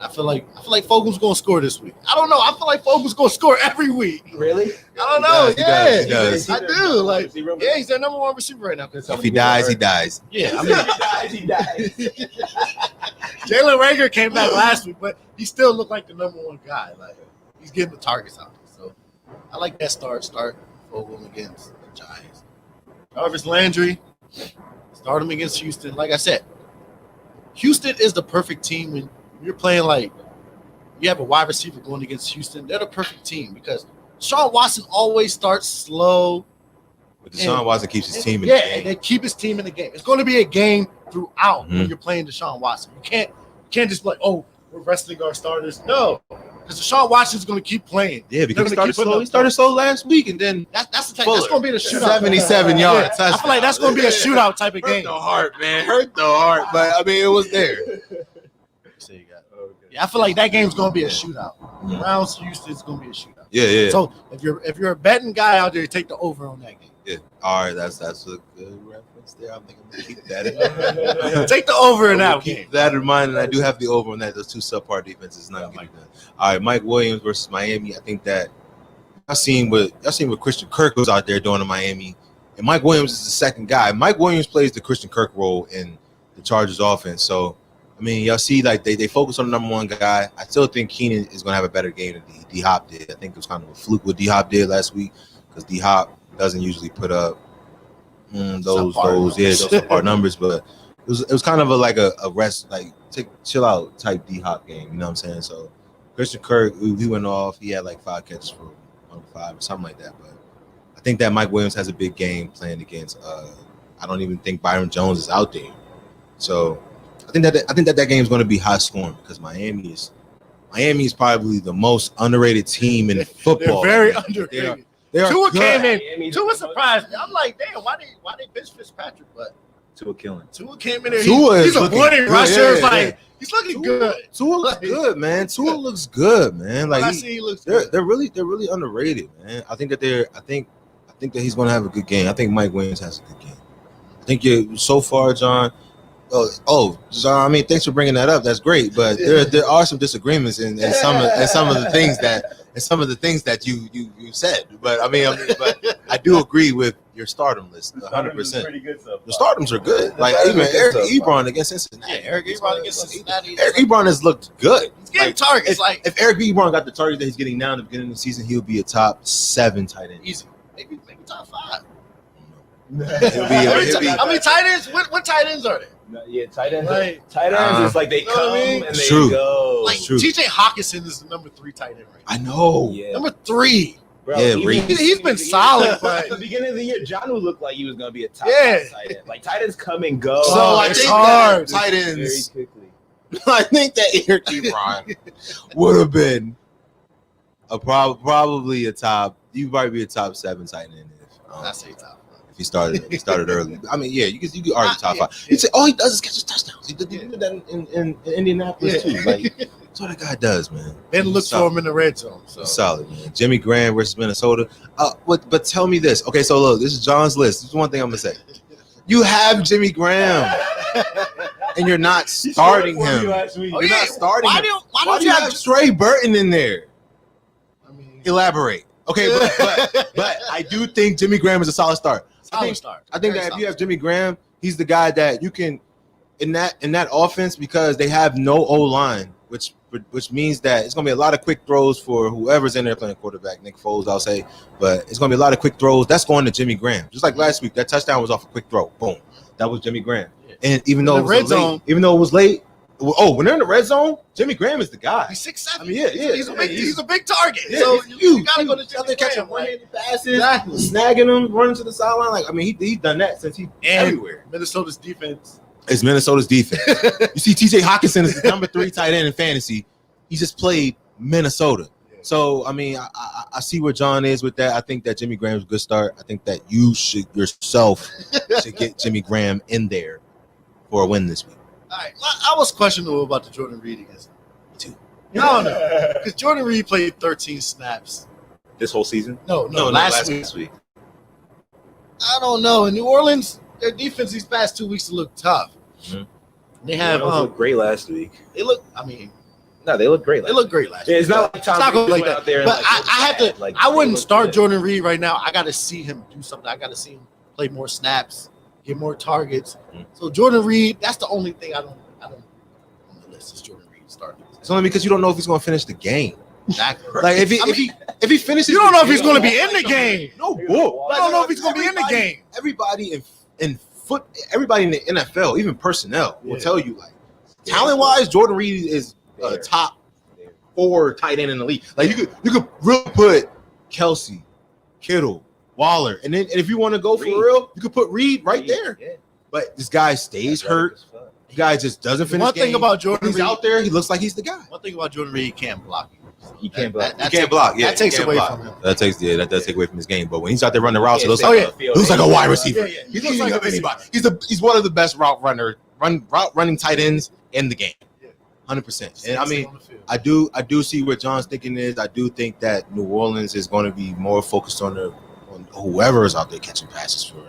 Speaker 2: I feel like Fulgham's gonna score this week. I don't know. I feel like Fulgham's gonna score every week.
Speaker 5: Really?
Speaker 2: I don't know.
Speaker 4: He does.
Speaker 2: I do. Like, yeah, he's their number 1 receiver right now.
Speaker 4: If he dies, he dies.
Speaker 2: Yeah, I mean,
Speaker 5: He dies.
Speaker 2: Jalen Rager came back last week, but he still looked like the number 1 guy. Like, he's getting the targets out there. So I like that start Fulgham against the Giants. Jarvis Landry, start him against Houston. Like I said, Houston is the perfect team when you're playing like you have a wide receiver going against Houston. They're the perfect team because Deshaun Watson always starts slow.
Speaker 4: But Deshaun Watson keeps his team in
Speaker 2: the
Speaker 4: the
Speaker 2: game.
Speaker 4: game.
Speaker 2: They keep his team in the game. It's going to be a game throughout when you're playing Deshaun Watson. You can't just be like, oh, we're resting our starters. No, because Deshaun Watson's going to keep playing.
Speaker 4: Yeah, because he started slow last week, and then
Speaker 2: that's the type. That's going to be the shootout.
Speaker 4: 77 yards.
Speaker 2: I feel like that's going to be a shootout type of
Speaker 4: Hurt
Speaker 2: game.
Speaker 4: the heart, man. Hurt the heart. But I mean, it was there.
Speaker 2: Yeah, I feel like that game's going to be a shootout. Browns Houston's going to be a shootout.
Speaker 4: Yeah.
Speaker 2: So if you're a betting guy out there, take the over on that game.
Speaker 4: Yeah. All right, that's a good reference there. I think I'm gonna keep that in mind.
Speaker 2: Take the over in that game.
Speaker 4: Keep that in mind, and I do have the over on that. Those two subpar defenses not getting done. All right, Mike Williams versus Miami. I think that I seen what Christian Kirk was out there doing in Miami, and Mike Williams is the second guy. Mike Williams plays the Christian Kirk role in the Chargers offense. So I mean, y'all see, like they focus on the number one guy. I still think Keenan is gonna have a better game than D Hop did. I think it was kind of a fluke what D Hop did last week because D Hop doesn't usually put up those subpar numbers, but it was kind of a rest, like chill out type D Hop game. You know what I'm saying? So Christian Kirk, he went off. He had like 5 catches for 105 or something like that. But I think that Mike Williams has a big game playing against. I don't even think Byron Jones is out there. So I think that game is going to be high scoring because Miami is probably the most underrated team in football.
Speaker 2: They're very underrated. Tua came in. Tua surprised me. I'm like, damn, why they bench Fitzpatrick? But
Speaker 5: Tua killing.
Speaker 2: Tua came in there.
Speaker 4: He's
Speaker 2: a morning rusher. He's looking good.
Speaker 4: Tua looks good, man. Tua looks good, man. Like
Speaker 2: he looks good.
Speaker 4: They're really underrated, man. I think that he's going to have a good game. I think Mike Williams has a good game. I think you so far, John. John. I mean, thanks for bringing that up. That's great, but there are some disagreements in some of the things that you said. But but I do agree with your stardom list 100%. The stardoms are good. Like even Eric Ebron against Cincinnati.
Speaker 2: Yeah, Eric Ebron against Cincinnati.
Speaker 4: Eric Ebron has looked good.
Speaker 2: He's getting targets.
Speaker 4: If Eric Ebron got the target that he's getting now in the beginning of the season, he'll be a top 7 tight end.
Speaker 2: Easy. Maybe top 5.
Speaker 4: How
Speaker 2: many tight ends? What tight ends are there?
Speaker 5: Yeah, tight ends. Tight ends is like they come and they go.
Speaker 2: Like TJ Hawkinson is the number 3 tight end right now.
Speaker 4: I know.
Speaker 5: Yeah.
Speaker 2: Number 3.
Speaker 5: Bro,
Speaker 2: he's been solid, but
Speaker 5: at the beginning of the year, John would look like he was gonna be a top tight end. Like tight ends come and go.
Speaker 4: So I think that tight ends
Speaker 5: very quickly.
Speaker 4: I think that Eric Ebron would have been probably a top. You'd probably be a top 7 tight end
Speaker 2: I say top.
Speaker 4: If he started early. I mean, yeah, you could argue top 5. You'd say all he does is catch his touchdowns. He did that in Indianapolis too. Like that's what that guy does, man.
Speaker 2: Ben looks for him in the red zone. So
Speaker 4: solid, man. Jimmy Graham versus Minnesota. But tell me this. Okay, so look, this is John's list. This is one thing I'm gonna say. You have Jimmy Graham, and you're not starting him. You're not starting him. Why don't you have Trey Burton in there?
Speaker 2: I mean,
Speaker 4: elaborate. Okay, but I do think Jimmy Graham is a solid start. I think that if you have Jimmy Graham, he's the guy that you can in that offense because they have no O-line, which means that it's gonna be a lot of quick throws for whoever's in there playing quarterback, Nick Foles, I'll say, but it's gonna be a lot of quick throws. That's going to Jimmy Graham. Just like last week, that touchdown was off a quick throw. Boom. That was Jimmy Graham. And even though it was late, when they're in the red zone, Jimmy Graham is the guy.
Speaker 2: He's 6'7".
Speaker 4: I mean,
Speaker 2: he's a big target.
Speaker 4: Yeah,
Speaker 2: so you gotta go to
Speaker 4: Jimmy Graham.
Speaker 2: catching
Speaker 4: passes, snagging them, running to the sideline. Like I mean, he's done that since he's everywhere.
Speaker 2: Minnesota's defense.
Speaker 4: It's Minnesota's defense. You see, TJ Hawkinson is the number 3 tight end in fantasy. He just played Minnesota. So I mean, I see where John is with that. I think that Jimmy Graham's a good start. I think that you should get Jimmy Graham in there for a win this week.
Speaker 2: All right, I was questionable about the Jordan Reed against him. No, because Jordan Reed played 13 snaps.
Speaker 5: This whole season?
Speaker 2: No, last week. I don't know. In New Orleans, their defense these past 2 weeks look tough. Mm-hmm. They have
Speaker 5: looked great last week.
Speaker 2: They look great.
Speaker 5: They look great last week. It's not like Tom Brady
Speaker 2: like that. Out there. But I have to. Like, I wouldn't start Jordan Reed right now. I got to see him do something. I got to see him play more snaps, get more targets. So Jordan Reed, that's the only thing I don't on the list is Jordan Reed starting.
Speaker 4: It's only because you don't know if he's going to finish the game.
Speaker 2: Exactly.
Speaker 4: Like if he finishes,
Speaker 2: you don't know if he's going to be in the game.
Speaker 4: No,
Speaker 2: I don't know if he's going to be in the game.
Speaker 4: Everybody in the NFL, even personnel, will tell you like talent-wise, Jordan Reed is top 4 tight end in the league. Like you could really put Kelsey, Kittle, Waller, and if you want to go for real, you could put Reed right there.
Speaker 5: Yeah.
Speaker 4: But this guy stays hurt. The guy just doesn't finish.
Speaker 2: One thing about Jordan
Speaker 4: he's
Speaker 2: Reed,
Speaker 4: out there, he looks like he's the guy.
Speaker 2: One thing about Jordan Reed, he can't block you.
Speaker 5: He can't block.
Speaker 4: He can't block. Yeah,
Speaker 2: that takes
Speaker 4: he can't
Speaker 2: away
Speaker 4: block.
Speaker 2: from him.
Speaker 4: That does take away from his game. But when he's out there running routes, he looks
Speaker 2: Oh,
Speaker 4: like
Speaker 2: yeah.
Speaker 4: he looks like a wide receiver.
Speaker 2: Yeah.
Speaker 4: He looks like anybody. He's one of the best route running tight ends in the game. 100%. And I mean, I do see what John's thinking is. I do think that New Orleans is going to be more focused on whoever is out there catching passes for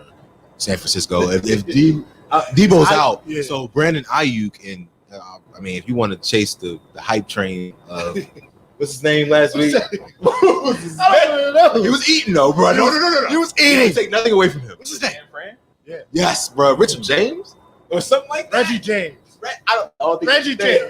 Speaker 4: San Francisco. If Debo's out, so Brandon Ayuk and I mean, if you want to chase the hype train of what's his name last week?
Speaker 2: I don't know.
Speaker 4: He was eating though, bro. No.
Speaker 2: He was eating.
Speaker 4: Take nothing away from him.
Speaker 2: What's his name?
Speaker 5: Yeah.
Speaker 4: Yes, bro. Richard James or something like that.
Speaker 2: Reggie James.
Speaker 4: I don't think
Speaker 2: Reggie James.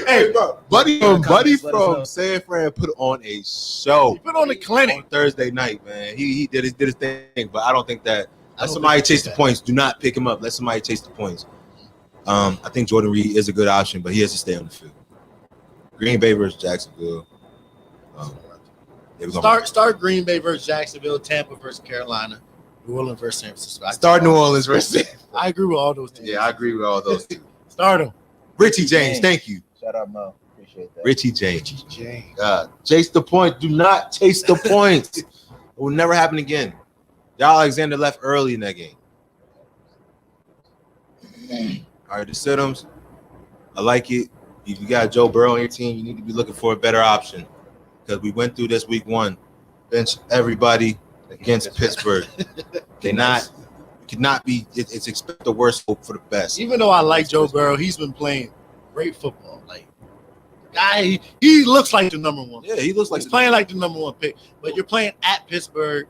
Speaker 4: Hey, bro, buddy
Speaker 5: Let us
Speaker 4: from
Speaker 5: know.
Speaker 4: San Fran put on a show
Speaker 2: He put on the clinic.
Speaker 4: on Thursday night, man. He did his thing, but I don't think that.
Speaker 2: I
Speaker 4: Let
Speaker 2: don't
Speaker 4: somebody
Speaker 2: think he
Speaker 4: chase
Speaker 2: did
Speaker 4: the
Speaker 2: that.
Speaker 4: points. Do not pick him up. Let somebody chase the points. I think Jordan Reed is a good option, but he has to stay on the field. Green Bay versus Jacksonville.
Speaker 2: Start Green Bay versus Jacksonville, Tampa versus Carolina, New Orleans versus San Francisco.
Speaker 4: Start New Orleans versus.
Speaker 2: I agree with all those teams.
Speaker 4: Yeah, I agree with all those two.
Speaker 2: Start them.
Speaker 4: Richie James, thank you.
Speaker 6: Shout out Mo. Appreciate that.
Speaker 4: Richie James.
Speaker 2: James.
Speaker 4: Chase the point. Do not chase the points. It will never happen again. Y'all Alexander left early in that game. All right, the Siddums. I like it. If you got Joe Burrow on your team, you need to be looking for a better option because we went through this week 1. Bench everybody against Pittsburgh. Cannot be. It's expect the worst, hope for the best.
Speaker 2: Even though I like Joe Burrow, he's been playing great football. Like, guy, he looks like the number 1.
Speaker 4: Yeah, he looks like
Speaker 2: He's playing like the number 1 pick. But you're playing at Pittsburgh.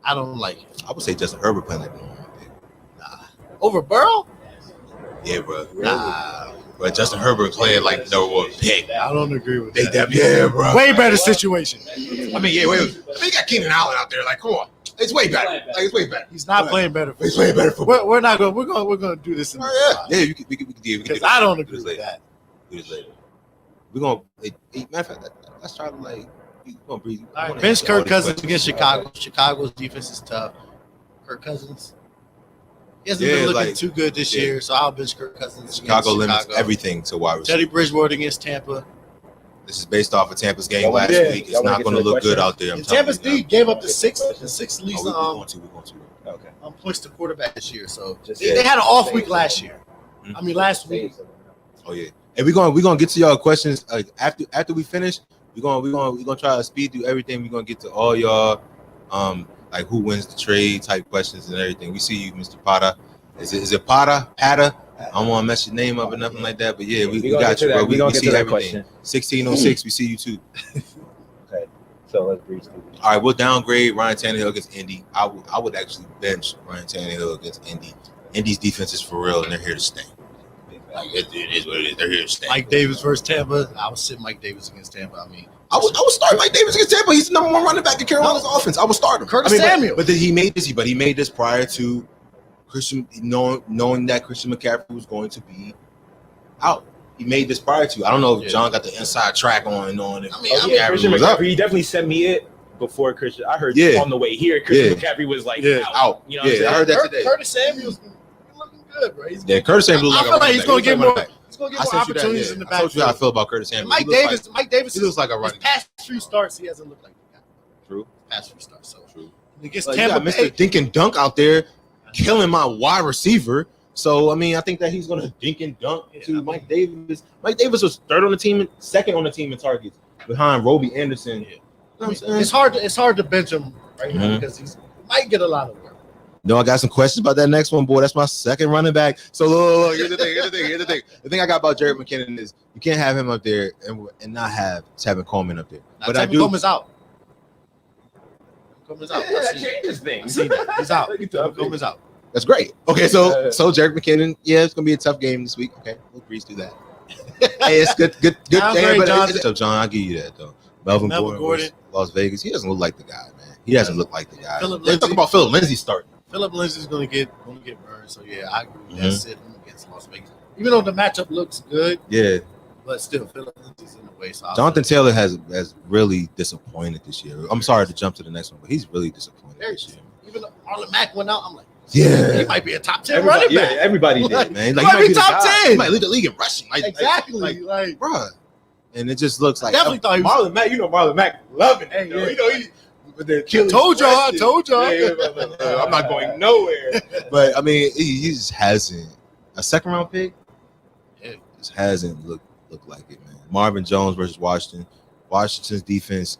Speaker 2: I don't like it.
Speaker 4: I would say Justin Herbert playing like the number 1 pick.
Speaker 2: Over Burrow?
Speaker 4: Yeah, bro.
Speaker 2: Nah.
Speaker 4: But Justin Herbert playing like the number 1 pick.
Speaker 2: I don't agree with
Speaker 4: They
Speaker 2: that.
Speaker 4: yeah, bro.
Speaker 2: Way better situation.
Speaker 4: I mean, yeah, wait. You got Keenan Allen out there. Like, come on, it's way better. Like, it's way better.
Speaker 2: He's not playing better.
Speaker 4: It's way better football.
Speaker 2: We're not going. We're going to do this. In
Speaker 4: Yeah, we can do
Speaker 2: Because
Speaker 4: this.
Speaker 2: I don't
Speaker 4: Do
Speaker 2: agree
Speaker 4: this
Speaker 2: with
Speaker 4: later.
Speaker 2: that.
Speaker 4: Do this later. We're gonna. Matter of fact, let's try to like. We're gonna breathe.
Speaker 2: All right, bench Kirk Cousins against Chicago. Chicago's defense is tough. Kirk Cousins. He hasn't been looking
Speaker 4: like,
Speaker 2: too good this year, so I'll bench Kirk Cousins.
Speaker 4: Chicago
Speaker 2: against
Speaker 4: limits
Speaker 2: Chicago.
Speaker 4: everything to wide receiver.
Speaker 2: Teddy Bridgewater against Tampa.
Speaker 4: This is based off of Tampa's game
Speaker 5: Y'all
Speaker 4: last
Speaker 5: wanna-
Speaker 4: week. It's
Speaker 5: y'all wanna
Speaker 4: not
Speaker 5: get
Speaker 4: going
Speaker 5: to
Speaker 4: to
Speaker 5: the
Speaker 4: look good
Speaker 5: questions?
Speaker 4: out there. I'm
Speaker 2: And
Speaker 4: telling
Speaker 2: Tampa's
Speaker 4: you
Speaker 2: D gave up the six least
Speaker 4: we're going to.
Speaker 5: Okay.
Speaker 2: points to quarterback this year. So
Speaker 5: Just
Speaker 2: they had an off week last year. I mean, last week.
Speaker 4: Oh yeah, and we're gonna get to y'all questions after we finish. We're gonna try to speed through everything. We're gonna get to all y'all like who wins the trade type questions and everything. We see you, Mr. Potter. Is it Potter? Patta? I don't want to mess your name up or nothing like that. But yeah, we
Speaker 5: gonna
Speaker 4: got
Speaker 5: get to
Speaker 4: you,
Speaker 5: that.
Speaker 4: bro.
Speaker 5: We gonna
Speaker 4: We
Speaker 5: get
Speaker 4: see
Speaker 5: to that
Speaker 4: everything.
Speaker 5: question.
Speaker 4: 1606. We see you too.
Speaker 5: Okay. So let's breeze through.
Speaker 4: All right, we'll downgrade Ryan Tannehill against Indy. I would actually bench Ryan Tannehill against Indy. Indy's defense is for real, and they're here to stay. Like, it is what it is. They're here to stay.
Speaker 2: Mike Davis versus Tampa. I would sit Mike Davis against Tampa. I mean,
Speaker 4: I would start Mike Davis against Tampa. He's the number 1 running back in Carolina's offense. I would start him.
Speaker 2: Curtis
Speaker 4: but-
Speaker 2: Samuel.
Speaker 4: But he made this prior to Christian, knowing that Christian McCaffrey was going to be out. He made this prior to. I don't know if John got the inside track on. If
Speaker 5: Yeah, Christian
Speaker 4: was up.
Speaker 5: McCaffrey. He definitely sent me it before Christian. I heard
Speaker 4: Yeah.
Speaker 5: on the way here, Christian
Speaker 4: Yeah.
Speaker 5: McCaffrey was like
Speaker 4: Out.
Speaker 5: You know what I'm
Speaker 4: Yeah, I heard
Speaker 5: saying?
Speaker 4: that today.
Speaker 2: Curtis Samuel's looking good, bro.
Speaker 4: Yeah, Curtis Samuel.
Speaker 2: I feel like he's going to get more. He's going to
Speaker 4: I
Speaker 2: get more
Speaker 4: sent you that.
Speaker 2: opportunities
Speaker 4: Yeah.
Speaker 2: in the
Speaker 4: I told you how I
Speaker 2: backfield.
Speaker 4: feel about Curtis Samuel.
Speaker 2: Mike Davis.
Speaker 4: He looks like a
Speaker 2: His
Speaker 4: running.
Speaker 2: past 3 starts, he hasn't looked like that.
Speaker 4: True.
Speaker 2: Past 3 starts. So
Speaker 4: True.
Speaker 2: against
Speaker 4: Like, you got
Speaker 2: Tampa
Speaker 4: Mr.
Speaker 2: Bay,
Speaker 4: Dink and Dunk out there killing my wide receiver. So I mean, I think that he's gonna dink and dunk to Mike Davis. Mike Davis was second on the team in targets behind Roby Anderson. You know what I'm saying?
Speaker 2: it's hard to bench him right now because he might get a lot of work.
Speaker 4: No, I got some questions about that next one, boy. That's my second running back. So look, here's the thing. The thing I got about Jared McKinnon is you can't have him up there and not have Tevin Coleman up there.
Speaker 2: Now,
Speaker 4: But I
Speaker 2: Tevin
Speaker 4: do.
Speaker 2: Coleman's out. Coleman's out.
Speaker 5: That changes things.
Speaker 2: He's out. Tevin Coleman's out.
Speaker 4: That's great. Okay, so Jared McKinnon, yeah, it's gonna be a tough game this week. Okay, we'll breeze through that. Hey, it's good.
Speaker 2: Downgrade,
Speaker 4: But
Speaker 2: John.
Speaker 4: it's tough, John. I'll give you that though. Melvin Gordon, versus Las Vegas. He doesn't look like the guy, man. He doesn't look like the guy.
Speaker 2: Phillip
Speaker 4: They talk
Speaker 2: Lindsay.
Speaker 4: about Phillip Lindsay starting.
Speaker 2: Phillip Lindsay's gonna get burned. So yeah, I agree with that. Sit him against Las Vegas. Even though the matchup looks good,
Speaker 4: Yeah.
Speaker 2: but still, Philadelphia's in the way. So
Speaker 4: Jonathan Taylor has really disappointed this year. I'm sorry to jump to the next one, but he's really disappointed this year.
Speaker 2: Even though Marlon Mack went out, I'm like,
Speaker 4: Yeah.
Speaker 2: he might be a top 10 running back.
Speaker 5: Yeah, everybody did,
Speaker 4: Man,
Speaker 2: He might be top 10.
Speaker 4: He might lead the league in rushing.
Speaker 2: Exactly. Like,
Speaker 4: Bruh. And it just looks like
Speaker 2: definitely thought he was.
Speaker 4: Marlon Mack. You know Marlon Mack loving it.
Speaker 2: Hey,
Speaker 4: Though.
Speaker 2: yeah.
Speaker 4: You know he. But the Achilles
Speaker 2: Told y'all.
Speaker 4: Yeah, I'm not going nowhere. But I mean, he just hasn't a second round pick.
Speaker 2: Yeah.
Speaker 4: Just hasn't looked like it, man. Marvin Jones versus Washington. Washington's defense.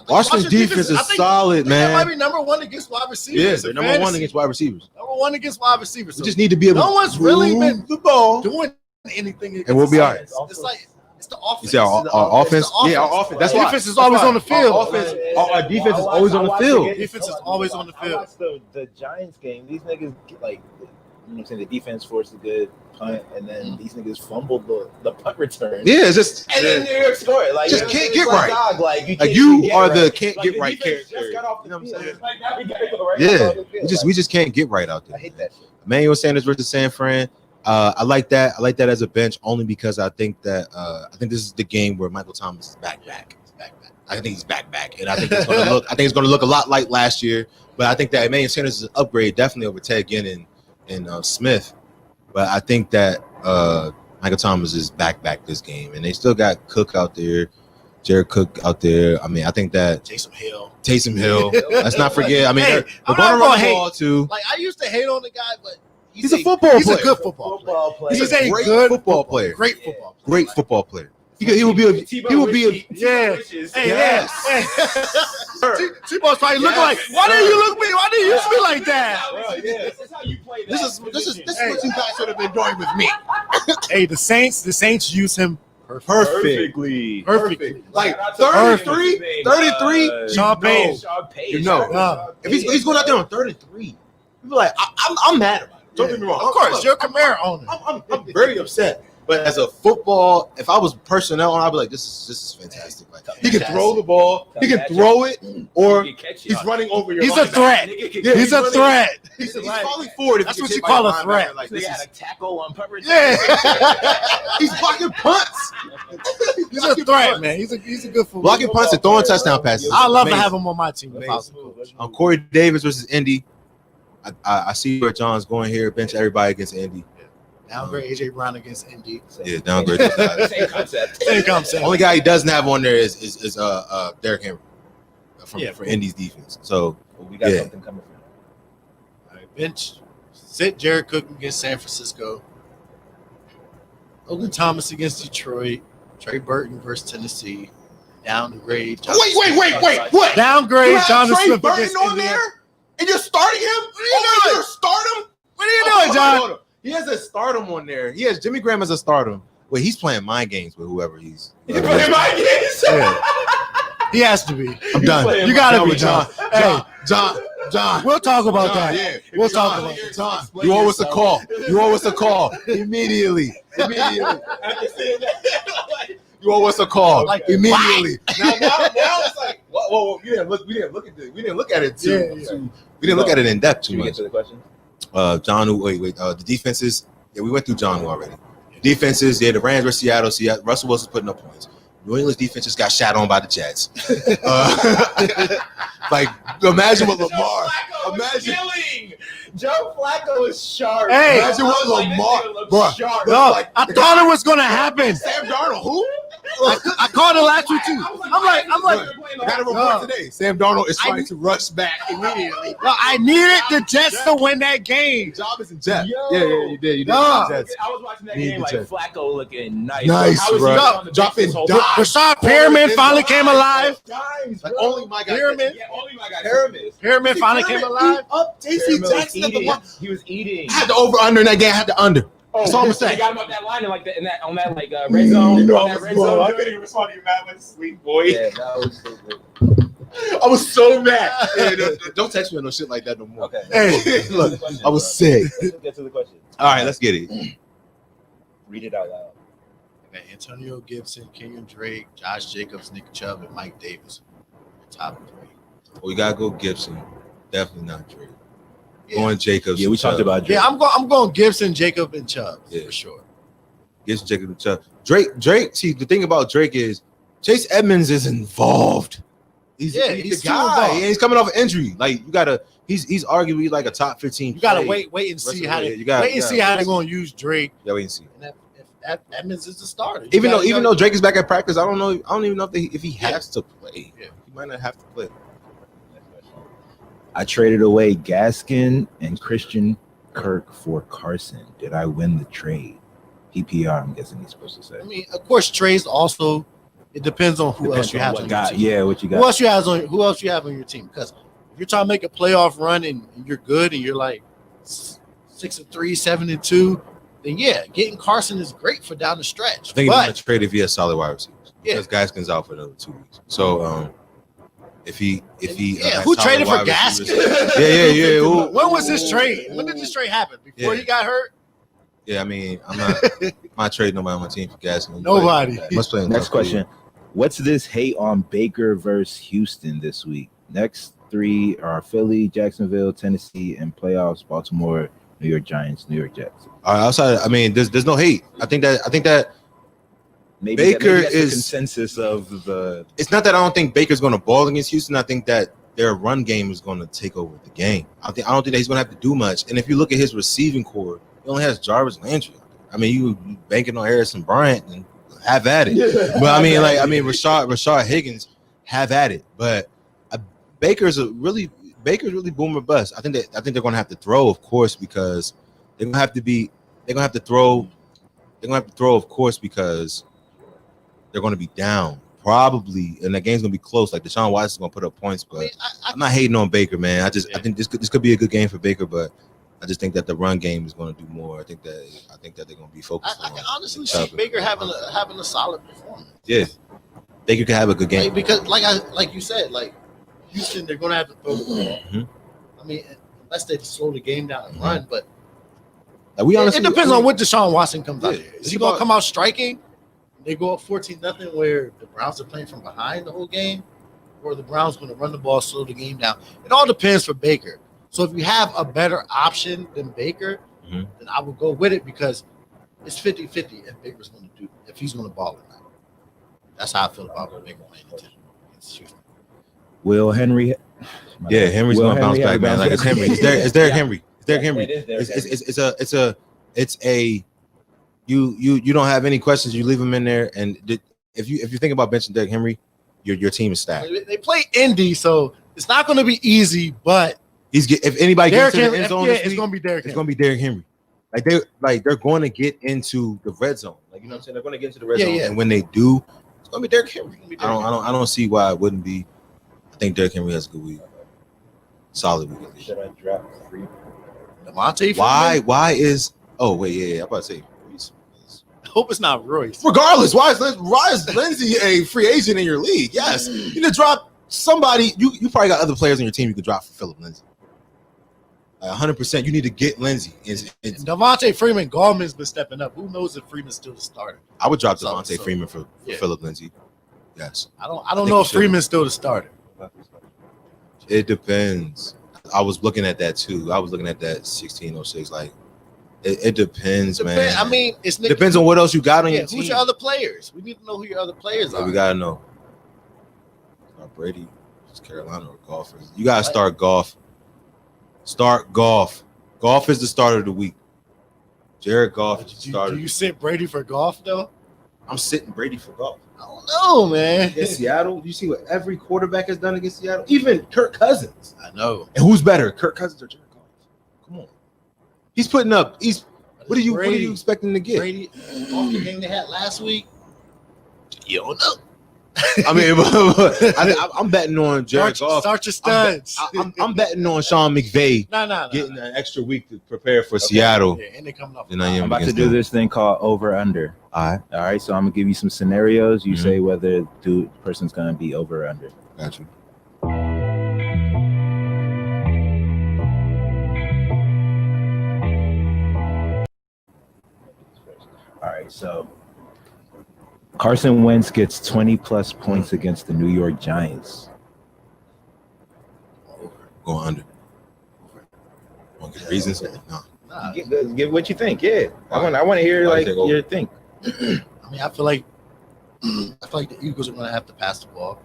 Speaker 4: Washington's defense is solid, man.
Speaker 2: That might be number one against wide receivers.
Speaker 4: Yeah, they're number one against wide receivers.
Speaker 2: Number one against wide receivers.
Speaker 4: We just need to be able.
Speaker 2: No one's really
Speaker 4: move
Speaker 2: been
Speaker 4: the ball,
Speaker 2: doing anything,
Speaker 4: and we'll be all right.
Speaker 2: It's like it's the offense.
Speaker 4: You see our offense? Yeah, our offense. That's
Speaker 2: Our
Speaker 4: why
Speaker 2: defense is always on the field.
Speaker 4: Our defense is always on the field.
Speaker 2: Defense is always on the
Speaker 5: I
Speaker 2: field.
Speaker 5: watched the Giants game. These niggas like, you know what I'm saying? The defense forced a good punt, and then these niggas fumbled the punt return.
Speaker 4: Yeah, it's just
Speaker 5: And then New York scored. Like,
Speaker 4: Just can't get right.
Speaker 5: Dog, like
Speaker 4: like
Speaker 5: you
Speaker 4: you
Speaker 5: can't
Speaker 4: are
Speaker 5: get
Speaker 4: the
Speaker 5: right.
Speaker 4: can't
Speaker 5: Like,
Speaker 4: get
Speaker 5: the
Speaker 4: right
Speaker 5: defense
Speaker 4: character.
Speaker 5: just got off
Speaker 4: You know what I'm
Speaker 5: the
Speaker 4: saying?
Speaker 5: field. Like, now we gotta go right
Speaker 4: Yeah,
Speaker 5: off the field.
Speaker 4: we just can't get right out there.
Speaker 5: I hate that shit.
Speaker 4: Emmanuel Sanders versus San Fran. I like that. I like that as a bench only because I think that this is the game where Michael Thomas is back. I think he's back, and I think it's gonna look. I think it's gonna look a lot like last year. But I think that Emmanuel Sanders is an upgrade, definitely over Ted Ginn and Smith. But I think that Michael Thomas is back this game, and they still got Cook out there, Jared Cook out there. I mean, I think that
Speaker 2: Taysom Hill.
Speaker 4: Let's not forget. I mean,
Speaker 2: Hey,
Speaker 4: they're
Speaker 2: I'm
Speaker 4: going to
Speaker 2: not
Speaker 4: run
Speaker 2: gonna
Speaker 4: the
Speaker 2: hate.
Speaker 4: ball too.
Speaker 2: Like I used to hate on the guy, but
Speaker 4: He's a football
Speaker 2: He's
Speaker 4: player.
Speaker 2: a good football player.
Speaker 4: He's a great
Speaker 2: good
Speaker 4: football player.
Speaker 2: Great football player.
Speaker 4: Great football player. He will be a
Speaker 2: Yeah. Hey,
Speaker 4: Yes.
Speaker 2: hey. T-Ball's probably looking like, why didn't you look at me? Why didn't you use me like that?
Speaker 3: This is how you play that.
Speaker 4: This is what you guys should have been doing with me.
Speaker 2: Hey, the Saints use him
Speaker 5: Perfectly.
Speaker 2: perfectly.
Speaker 4: Like 33,
Speaker 2: Sean Payton.
Speaker 4: You know. If he's going out there on 33, people like I'm mad about it. Don't get me wrong.
Speaker 2: Of course, you're a Camaro owner.
Speaker 4: I'm very upset. But as a football, if I was personnel, I'd be like, this is fantastic. Like, he can throw the ball, he can throw it, or he's running over your
Speaker 2: He's a
Speaker 4: linebacker.
Speaker 2: threat.
Speaker 4: Yeah,
Speaker 2: He's a
Speaker 4: running-
Speaker 2: threat.
Speaker 4: He's falling forward.
Speaker 2: That's what you call a threat.
Speaker 4: Like,
Speaker 5: They
Speaker 4: this
Speaker 5: got
Speaker 4: is,
Speaker 5: a tackle on punt return.
Speaker 2: Yeah.
Speaker 4: he's blocking punts.
Speaker 2: He's a threat, man. He's a good football.
Speaker 4: Blocking punts and throwing touchdown passes.
Speaker 2: I love to
Speaker 4: Amazing.
Speaker 2: have him on my team. If I was a coach.
Speaker 4: Corey Davis versus Indy. I see where John's going here. Bench everybody against Indy.
Speaker 2: Downgrade AJ Brown against Indy.
Speaker 4: Yeah, downgrade.
Speaker 5: Same concept.
Speaker 2: Same concept.
Speaker 4: Only guy he doesn't have on there is Derrick Henry for Indy's defense. So
Speaker 5: We got
Speaker 4: Yeah.
Speaker 5: something coming from him.
Speaker 2: All right, bench. Sit Jared Cook against San Francisco. Logan Thomas against Detroit. Trey Burton versus Tennessee. Downgrade.
Speaker 4: wait, what?
Speaker 2: Downgrade.
Speaker 4: You have
Speaker 2: Jonathan
Speaker 4: Trey
Speaker 2: Smith
Speaker 4: Burton
Speaker 2: against
Speaker 4: on
Speaker 2: Indiana.
Speaker 4: there, and you're starting him?
Speaker 2: What are you doing?
Speaker 4: You're start him?
Speaker 2: What are you doing, John?
Speaker 4: Hold on. He has a stardom on there. He has Jimmy Graham as a stardom. Wait, he's playing mind games with whoever he's.
Speaker 5: You playing my games?
Speaker 4: Yeah.
Speaker 2: He has to be.
Speaker 4: I'm done.
Speaker 2: You gotta
Speaker 4: Done
Speaker 2: be,
Speaker 4: with
Speaker 2: John. Hey,
Speaker 4: John.
Speaker 2: we'll talk about
Speaker 4: John,
Speaker 2: that.
Speaker 4: yeah.
Speaker 2: We'll
Speaker 4: John,
Speaker 2: talk about that.
Speaker 4: John, you owe us a call. You owe us a call immediately. You owe us a call
Speaker 2: Like,
Speaker 4: immediately. Now it's like, whoa, we didn't look at it. We didn't look at it we didn't look at it in depth too
Speaker 5: Should we get
Speaker 4: much.
Speaker 5: to the question?
Speaker 4: John, the defenses. Yeah, we went through John already. Defenses, the Rams versus Seattle. Russell Wilson's putting up points. New England's defense just got shot on by the Jets. Like, imagine what Lamar. Imagine.
Speaker 5: Joe Flacco is sharp.
Speaker 2: Hey.
Speaker 4: Imagine what Lamar. Bro,
Speaker 2: No, I thought it was gonna happen.
Speaker 4: Sam Darnold, who?
Speaker 2: I called it last week too. I'm like,
Speaker 4: I got a report today. Sam Darnold is trying to rush back immediately.
Speaker 2: well, I needed the Jets to win that game.
Speaker 4: Job is in Jet.
Speaker 5: Yo.
Speaker 4: Yeah, you did.
Speaker 2: Nah.
Speaker 4: Jets.
Speaker 5: I was watching that
Speaker 4: Need
Speaker 5: game
Speaker 4: the
Speaker 5: like
Speaker 4: Jets.
Speaker 5: Flacco looking nice.
Speaker 4: Nice,
Speaker 5: How is he
Speaker 4: bro.
Speaker 5: on the bench
Speaker 4: Dropping
Speaker 5: this whole
Speaker 4: dimes.
Speaker 5: time?
Speaker 2: Rashad Perriman finally came alive.
Speaker 5: Dimes,
Speaker 4: Like,
Speaker 5: bro.
Speaker 4: only my guy.
Speaker 2: Pyramid.
Speaker 5: Yeah, only my guy.
Speaker 4: Pyramid.
Speaker 2: Perriman finally came alive.
Speaker 4: Up JC
Speaker 5: Pyramid was
Speaker 4: Jackson at the
Speaker 5: eating.
Speaker 4: one.
Speaker 5: He was eating.
Speaker 4: I had the over under in that game. I had the under. That's all I'm
Speaker 5: They
Speaker 4: saying.
Speaker 5: got him up that line and like that, on that like red zone.
Speaker 4: You know,
Speaker 5: on
Speaker 4: I
Speaker 5: that
Speaker 4: was
Speaker 5: red
Speaker 4: wrong.
Speaker 5: zone.
Speaker 4: I couldn't even respond to you, man. I was asleep, boy.
Speaker 5: Yeah, that was so good.
Speaker 4: I was so mad. Yeah, don't text me on no shit like that no more.
Speaker 5: Okay.
Speaker 2: Hey,
Speaker 4: Look, I was sick.
Speaker 5: Let's get to the question.
Speaker 4: All right, let's get it.
Speaker 5: Read it out loud.
Speaker 2: I got Antonio Gibson, Kenyon Drake, Josh Jacobs, Nick Chubb, and Mike Davis. Top three.
Speaker 4: We gotta go Gibson. Definitely not Drake. Going Jacobs.
Speaker 5: Yeah, we talked about Drake.
Speaker 2: Yeah, I'm going Gibson, Jacob, and Chubb
Speaker 4: Yeah.
Speaker 2: for sure.
Speaker 4: Gibson, Jacob, Chubb. Drake. See, the thing about Drake is Chase Edmonds is involved. He's
Speaker 2: too
Speaker 4: the guy,
Speaker 2: involved.
Speaker 4: and he's coming off an injury. Like you gotta, he's arguably like a top 15.
Speaker 2: You gotta
Speaker 4: play.
Speaker 2: wait and see
Speaker 4: Rest
Speaker 2: how
Speaker 4: of the
Speaker 2: they
Speaker 4: way,
Speaker 2: see how they're gonna use Drake.
Speaker 4: Yeah, wait and see.
Speaker 2: And if Edmonds is the starter,
Speaker 4: Even though Drake is back at practice, I don't even know if he has to play.
Speaker 2: Yeah.
Speaker 4: He might not have to play.
Speaker 5: I traded away Gaskin and Christian Kirk for Carson. Did I win the trade? PPR, I'm guessing he's supposed to say.
Speaker 2: I mean, of course, trades also. It depends on who else you have on your team.
Speaker 5: Yeah, what you got?
Speaker 2: Who else you have on your team? Because if you're trying to make a playoff run and you're good and you're like 6-3, 7-2, then yeah, getting Carson is great for down the stretch.
Speaker 4: I think he's
Speaker 2: But
Speaker 4: going to trade if he has solid wide receivers.
Speaker 2: Yeah.
Speaker 4: Because Gaskin's out for another 2 weeks. So if he has
Speaker 2: who
Speaker 4: solid
Speaker 2: trying for
Speaker 4: wide
Speaker 2: Gaskin?
Speaker 4: receivers- Yeah.
Speaker 2: When was this trade? When did this trade happen? Before he got hurt?
Speaker 4: Yeah, I mean, I'm not trading nobody on my team for Gaskin.
Speaker 2: Nobody.
Speaker 4: Must play.
Speaker 5: Next question. What's this hate on Baker versus Houston this week? Next 3 are Philly, Jacksonville, Tennessee, and playoffs, Baltimore, New York Giants, New York Jets.
Speaker 4: All right, outside, I mean, there's no hate. I think that
Speaker 5: Maybe
Speaker 4: Baker
Speaker 5: that's
Speaker 4: is
Speaker 5: the consensus of the.
Speaker 4: it's not that I don't think Baker's going to ball against Houston. I think that their run game is going to take over the game. I don't think that he's going to have to do much. And if you look at his receiving core, he only has Jarvis Landry. I mean, you banking on Harrison Bryant and have at it. But I mean, Rashard Higgins, have at it. But Baker's really boom or bust. I think they're going to have to throw, of course, because they're going to have to throw, of course, because they're going to be down probably, and the game's going to be close. Like Deshaun Watson's going to put up points, but I'm not hating on Baker, man. I think this could be a good game for Baker, but I just think that the run game is going to do more. I think that they're going to be focused.
Speaker 2: I can honestly see Baker having a solid performance.
Speaker 4: Yeah, Baker could have a good game
Speaker 2: because, like you said, like Houston, they're going to have to throw the ball.
Speaker 4: Mm-hmm.
Speaker 2: I mean, unless they slow the game down and run, but
Speaker 4: honestly,
Speaker 2: it depends on what Deshaun Watson comes out there. Is he going to
Speaker 4: about-
Speaker 2: come out striking? They go up 14-0 where the Browns are playing from behind the whole game, or the Browns going to run the ball, slow the game down. It all depends for Baker. So if you have a better option than Baker, then I would go with it because it's 50-50 if he's going to ball or not. That's how I feel about Baker playing against Houston.
Speaker 5: Will Henry?
Speaker 4: Yeah, Henry's going to bounce back, man. Like it's Henry. It's Derrick Henry. It's Derrick Henry. It's a you don't have any questions. You leave him in there, and if you think about benching Derrick Henry, your team is stacked.
Speaker 2: They play Indy, so it's not going to be easy. But
Speaker 4: if anybody gets
Speaker 2: Derrick
Speaker 4: to the end zone,
Speaker 2: it's going to be Derrick.
Speaker 4: It's going to be Derrick Henry. They're going to get into the red zone. Like you know what I'm saying, they're going to get into the red zone, and when they do, it's going to be Derrick Henry. I don't see why it wouldn't be. I think Derrick Henry has a good week, solid week.
Speaker 5: Should I drop 3?
Speaker 2: Devontae.
Speaker 4: Why is? Oh wait, yeah. I'm about to say.
Speaker 2: I hope it's not Royce.
Speaker 4: Regardless, why is Lindsey a free agent in your league? Yes, you need to drop somebody. You probably got other players on your team you could drop for Philip Lindsey. 100%. You need to get Lindsey.
Speaker 2: Devontae Freeman, Gallman's been stepping up. Who knows if Freeman's still the starter?
Speaker 4: I would drop Devontae Freeman for Philip Lindsey. Yes.
Speaker 2: I don't know if Freeman's still the starter.
Speaker 4: It depends. I was looking at that too. I was looking at that 1606. Like it depends, man.
Speaker 2: I mean, it
Speaker 4: depends on what else you got on your team.
Speaker 2: Who's your other players? We need to know who your other players are.
Speaker 4: We gotta know. Brady, it's Carolina or Goff. You gotta start Goff. Start Goff. Goff is the starter of the week. Jared Goff is the starter.
Speaker 2: Do you sit Brady for Goff though?
Speaker 4: I'm sitting Brady for Goff.
Speaker 2: I don't know, man.
Speaker 4: Against Seattle, you see what every quarterback has done against Seattle? Even Kirk Cousins.
Speaker 2: I know.
Speaker 4: And who's better, Kirk Cousins or Jared Goff? Come on. He's putting up. What are you expecting to get?
Speaker 2: Brady off the game they had last week. You don't know.
Speaker 4: I mean, I'm betting on Jared Goff.
Speaker 2: Start your studs.
Speaker 4: I'm betting on Sean McVay getting an extra week to prepare for Seattle.
Speaker 2: Yeah, and they coming off.
Speaker 5: I'm about to do this thing called over/under. All right. So I'm gonna give you some scenarios. You say whether the person's gonna be over or under.
Speaker 4: Gotcha.
Speaker 5: All right. So Carson Wentz gets 20+ points against the New York Giants.
Speaker 4: Going under. Want to get reasons? No.
Speaker 5: Give what you think. Yeah, I want to hear your think.
Speaker 2: I mean, I feel like the Eagles are going to have to pass the ball.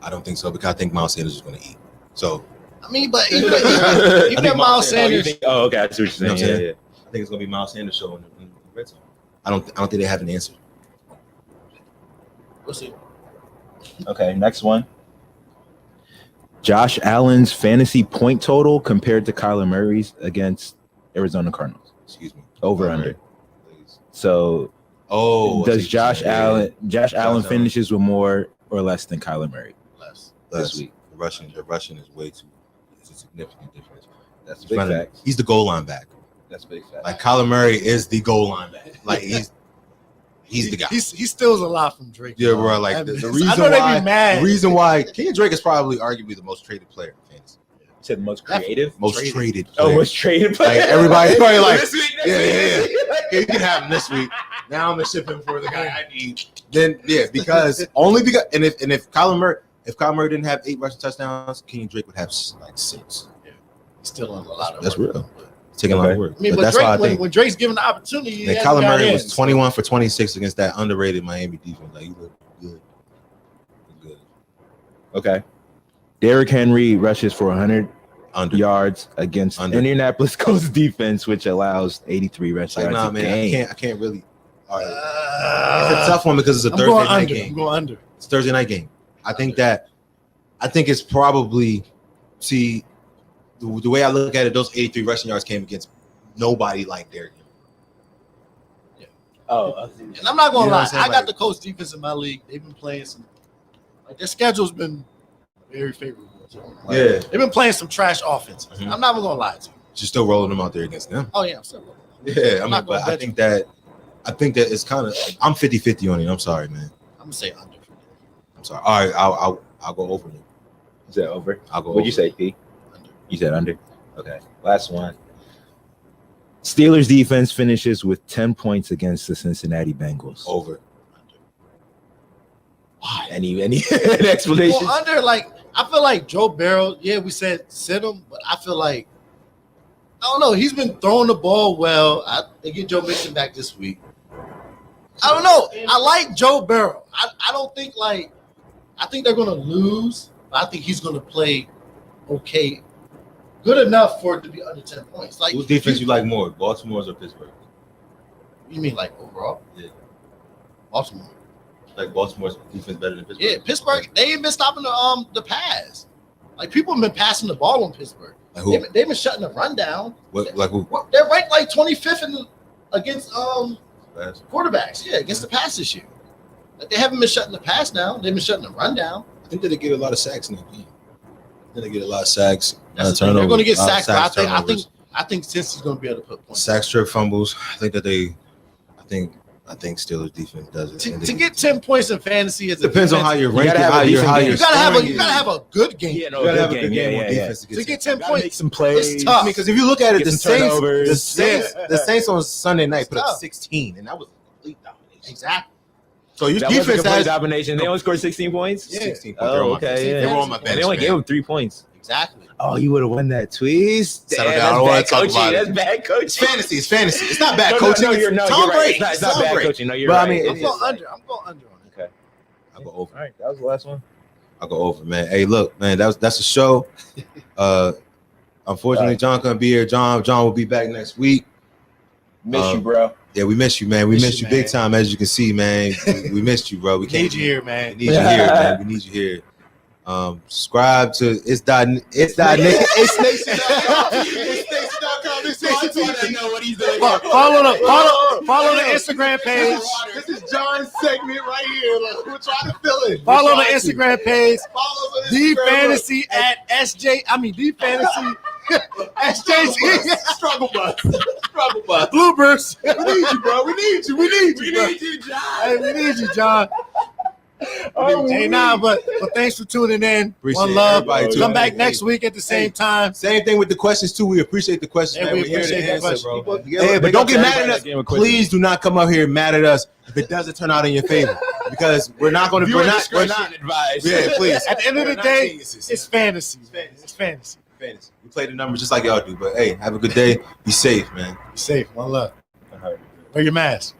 Speaker 7: I don't think so because I think Miles Sanders is going to eat. So
Speaker 2: I mean, but even Miles Sanders.
Speaker 5: Okay, I see what you're saying. Yeah.
Speaker 7: I think it's going to be Miles Sanders show in the red zone. I don't think they have an answer.
Speaker 2: We'll see.
Speaker 5: Okay, next one. Josh Allen's fantasy point total compared to Kyler Murray's against Arizona Cardinals.
Speaker 7: Excuse me.
Speaker 5: Over under. Please. So, does Josh Allen finishes with more or less than Kyler Murray?
Speaker 7: Less.
Speaker 5: This week.
Speaker 7: The Russian is way too. It's a significant difference.
Speaker 5: That's big fact.
Speaker 7: He's the goal line back.
Speaker 5: That's big fact.
Speaker 7: Like Kyler Murray is the goal line back. Like he's the guy.
Speaker 2: He steals a lot from Drake.
Speaker 7: Yeah, bro. Like the reason why Kenyon Drake is probably arguably the most traded player in fantasy.
Speaker 5: You said the most creative,
Speaker 7: most traded.
Speaker 5: Oh, most traded player.
Speaker 7: Like everybody's probably like, yeah. You can have him this week. Now I'm gonna ship him for the guy I need. Then because if Kyler Murray didn't have 8 rushing touchdowns, Kenyon Drake would have like 6. Yeah,
Speaker 2: he's still on a lot of.
Speaker 7: That's real. Taking a lot of work.
Speaker 2: I mean, but
Speaker 7: that's
Speaker 2: Drake,
Speaker 7: why I think
Speaker 2: when Drake's given the opportunity,
Speaker 7: and Kyler Murray was 21 for 26 against that underrated Miami defense. Like, he looked good.
Speaker 5: Okay. Derrick Henry rushes for 100 yards against Indianapolis Colts defense, which allows 83 rush yards a game.
Speaker 7: I can't really. All right. It's a tough one because it's a Thursday night game.
Speaker 2: I'm going under.
Speaker 7: It's a Thursday night game. I think it's probably the way I look at it, those 83 rushing yards came against nobody like Derrick Henry.
Speaker 2: Yeah. Oh, and I'm not gonna lie. I got the Colts defense in my league. They've been playing some. Like their schedule's been very favorable. They've been playing some trash offenses. Mm-hmm. I'm not even gonna lie to you.
Speaker 7: You're still rolling them out there against them.
Speaker 2: Oh yeah, I'm still rolling.
Speaker 7: Yeah, but I think that it's kind of. I'm 50-50 on it. I'm sorry, man.
Speaker 2: I'm gonna say under.
Speaker 7: I'm sorry. All right, I'll go over it.
Speaker 5: Is that over?
Speaker 7: I'll go.
Speaker 5: What'd you say, P? You said under? Okay. Last one. Steelers defense finishes with 10 points against the Cincinnati Bengals.
Speaker 7: Over.
Speaker 5: Why? Any explanation?
Speaker 2: Well, under, like, I feel like Joe Burrow, we said sit him, but I feel like, I don't know, he's been throwing the ball well. They get Joe Mixon back this week. I don't know. I like Joe Burrow. I don't think, I think they're going to lose, but I think he's going to play okay. Good enough for it to be under 10 points. Like,
Speaker 7: whose defense you like more, Baltimore's or Pittsburgh?
Speaker 2: You mean like overall?
Speaker 7: Yeah.
Speaker 2: Baltimore.
Speaker 7: Like Baltimore's defense better than Pittsburgh?
Speaker 2: Yeah, Pittsburgh, they ain't been stopping the pass. Like people have been passing the ball on Pittsburgh.
Speaker 7: Like who?
Speaker 2: They've been shutting the run down.
Speaker 7: Like who?
Speaker 2: They're ranked like 25th against quarterbacks. Yeah, against the pass this year. Like, they haven't been shutting the pass down. They've been shutting the run down.
Speaker 7: I think that they get a lot of sacks in that game. They get a lot of sacks.
Speaker 2: They're going to get sacks. I think Cincy's going to be able to put points.
Speaker 7: Sacks, strip fumbles. I think Steelers defense does it.
Speaker 2: To get 10 points in fantasy
Speaker 7: depends on how you're ranked.
Speaker 2: You gotta have a good game.
Speaker 7: You gotta have a good game on defense
Speaker 2: to get 10 points.
Speaker 5: Make some plays.
Speaker 2: It's tough.
Speaker 7: Because if you look at it, the Saints on Sunday night put up 16, and that was a complete domination.
Speaker 2: Exactly.
Speaker 7: So your
Speaker 5: that
Speaker 7: defense has
Speaker 5: domination. They only scored 16 points.
Speaker 7: Yeah. 16 points.
Speaker 5: Oh, okay.
Speaker 7: They were on my bench.
Speaker 5: They only gave them 3 points.
Speaker 2: Exactly.
Speaker 5: Oh, you would have won that twist.
Speaker 7: Damn, I don't want to talk about it.
Speaker 5: That's bad coaching.
Speaker 7: It's fantasy. It's not bad coaching.
Speaker 5: Tom Brady. It's not bad coaching. No, you're right.
Speaker 7: I mean,
Speaker 2: I'm going under on it.
Speaker 5: Okay.
Speaker 7: I'll go over.
Speaker 5: All right, that was the last one.
Speaker 7: I'll go over, man. Hey, look, man, that's a show. Unfortunately, John couldn't be here. John will be back next week.
Speaker 5: Miss you, bro.
Speaker 7: Yeah, we miss you, man. We miss you big time, as you can see, man. We missed you, bro. We
Speaker 2: need you here, man.
Speaker 7: We need you here, man. We need you here. Subscribe to it's Nation.com.
Speaker 2: Follow the Instagram page.
Speaker 7: This is John's segment right here. Look, we're trying to fill it.
Speaker 2: Follow the Instagram page. The Fantasy at SJ. I mean, The Fantasy. SJG.
Speaker 7: Struggle bus.
Speaker 2: Bloopers.
Speaker 7: We need you, bro. We need you,
Speaker 2: John. Hey, we need you, John. But thanks for tuning in.
Speaker 7: Appreciate
Speaker 2: One love. Come back
Speaker 7: in.
Speaker 2: next week at the same time.
Speaker 7: Same thing with the questions too. We appreciate the questions.
Speaker 2: Yeah,
Speaker 7: man.
Speaker 2: we appreciate the questions,
Speaker 7: bro. Hey, but don't get mad at us. Please do not come up here mad at us if it doesn't turn out in your favor, because we're not going to. We're not
Speaker 5: advised.
Speaker 7: Yeah, please.
Speaker 2: At the end of the day, it's fantasy. It's fantasy.
Speaker 7: We play the numbers just like y'all do. But hey, have a good day. Be safe, man.
Speaker 2: Be safe. One love. Wear your mask.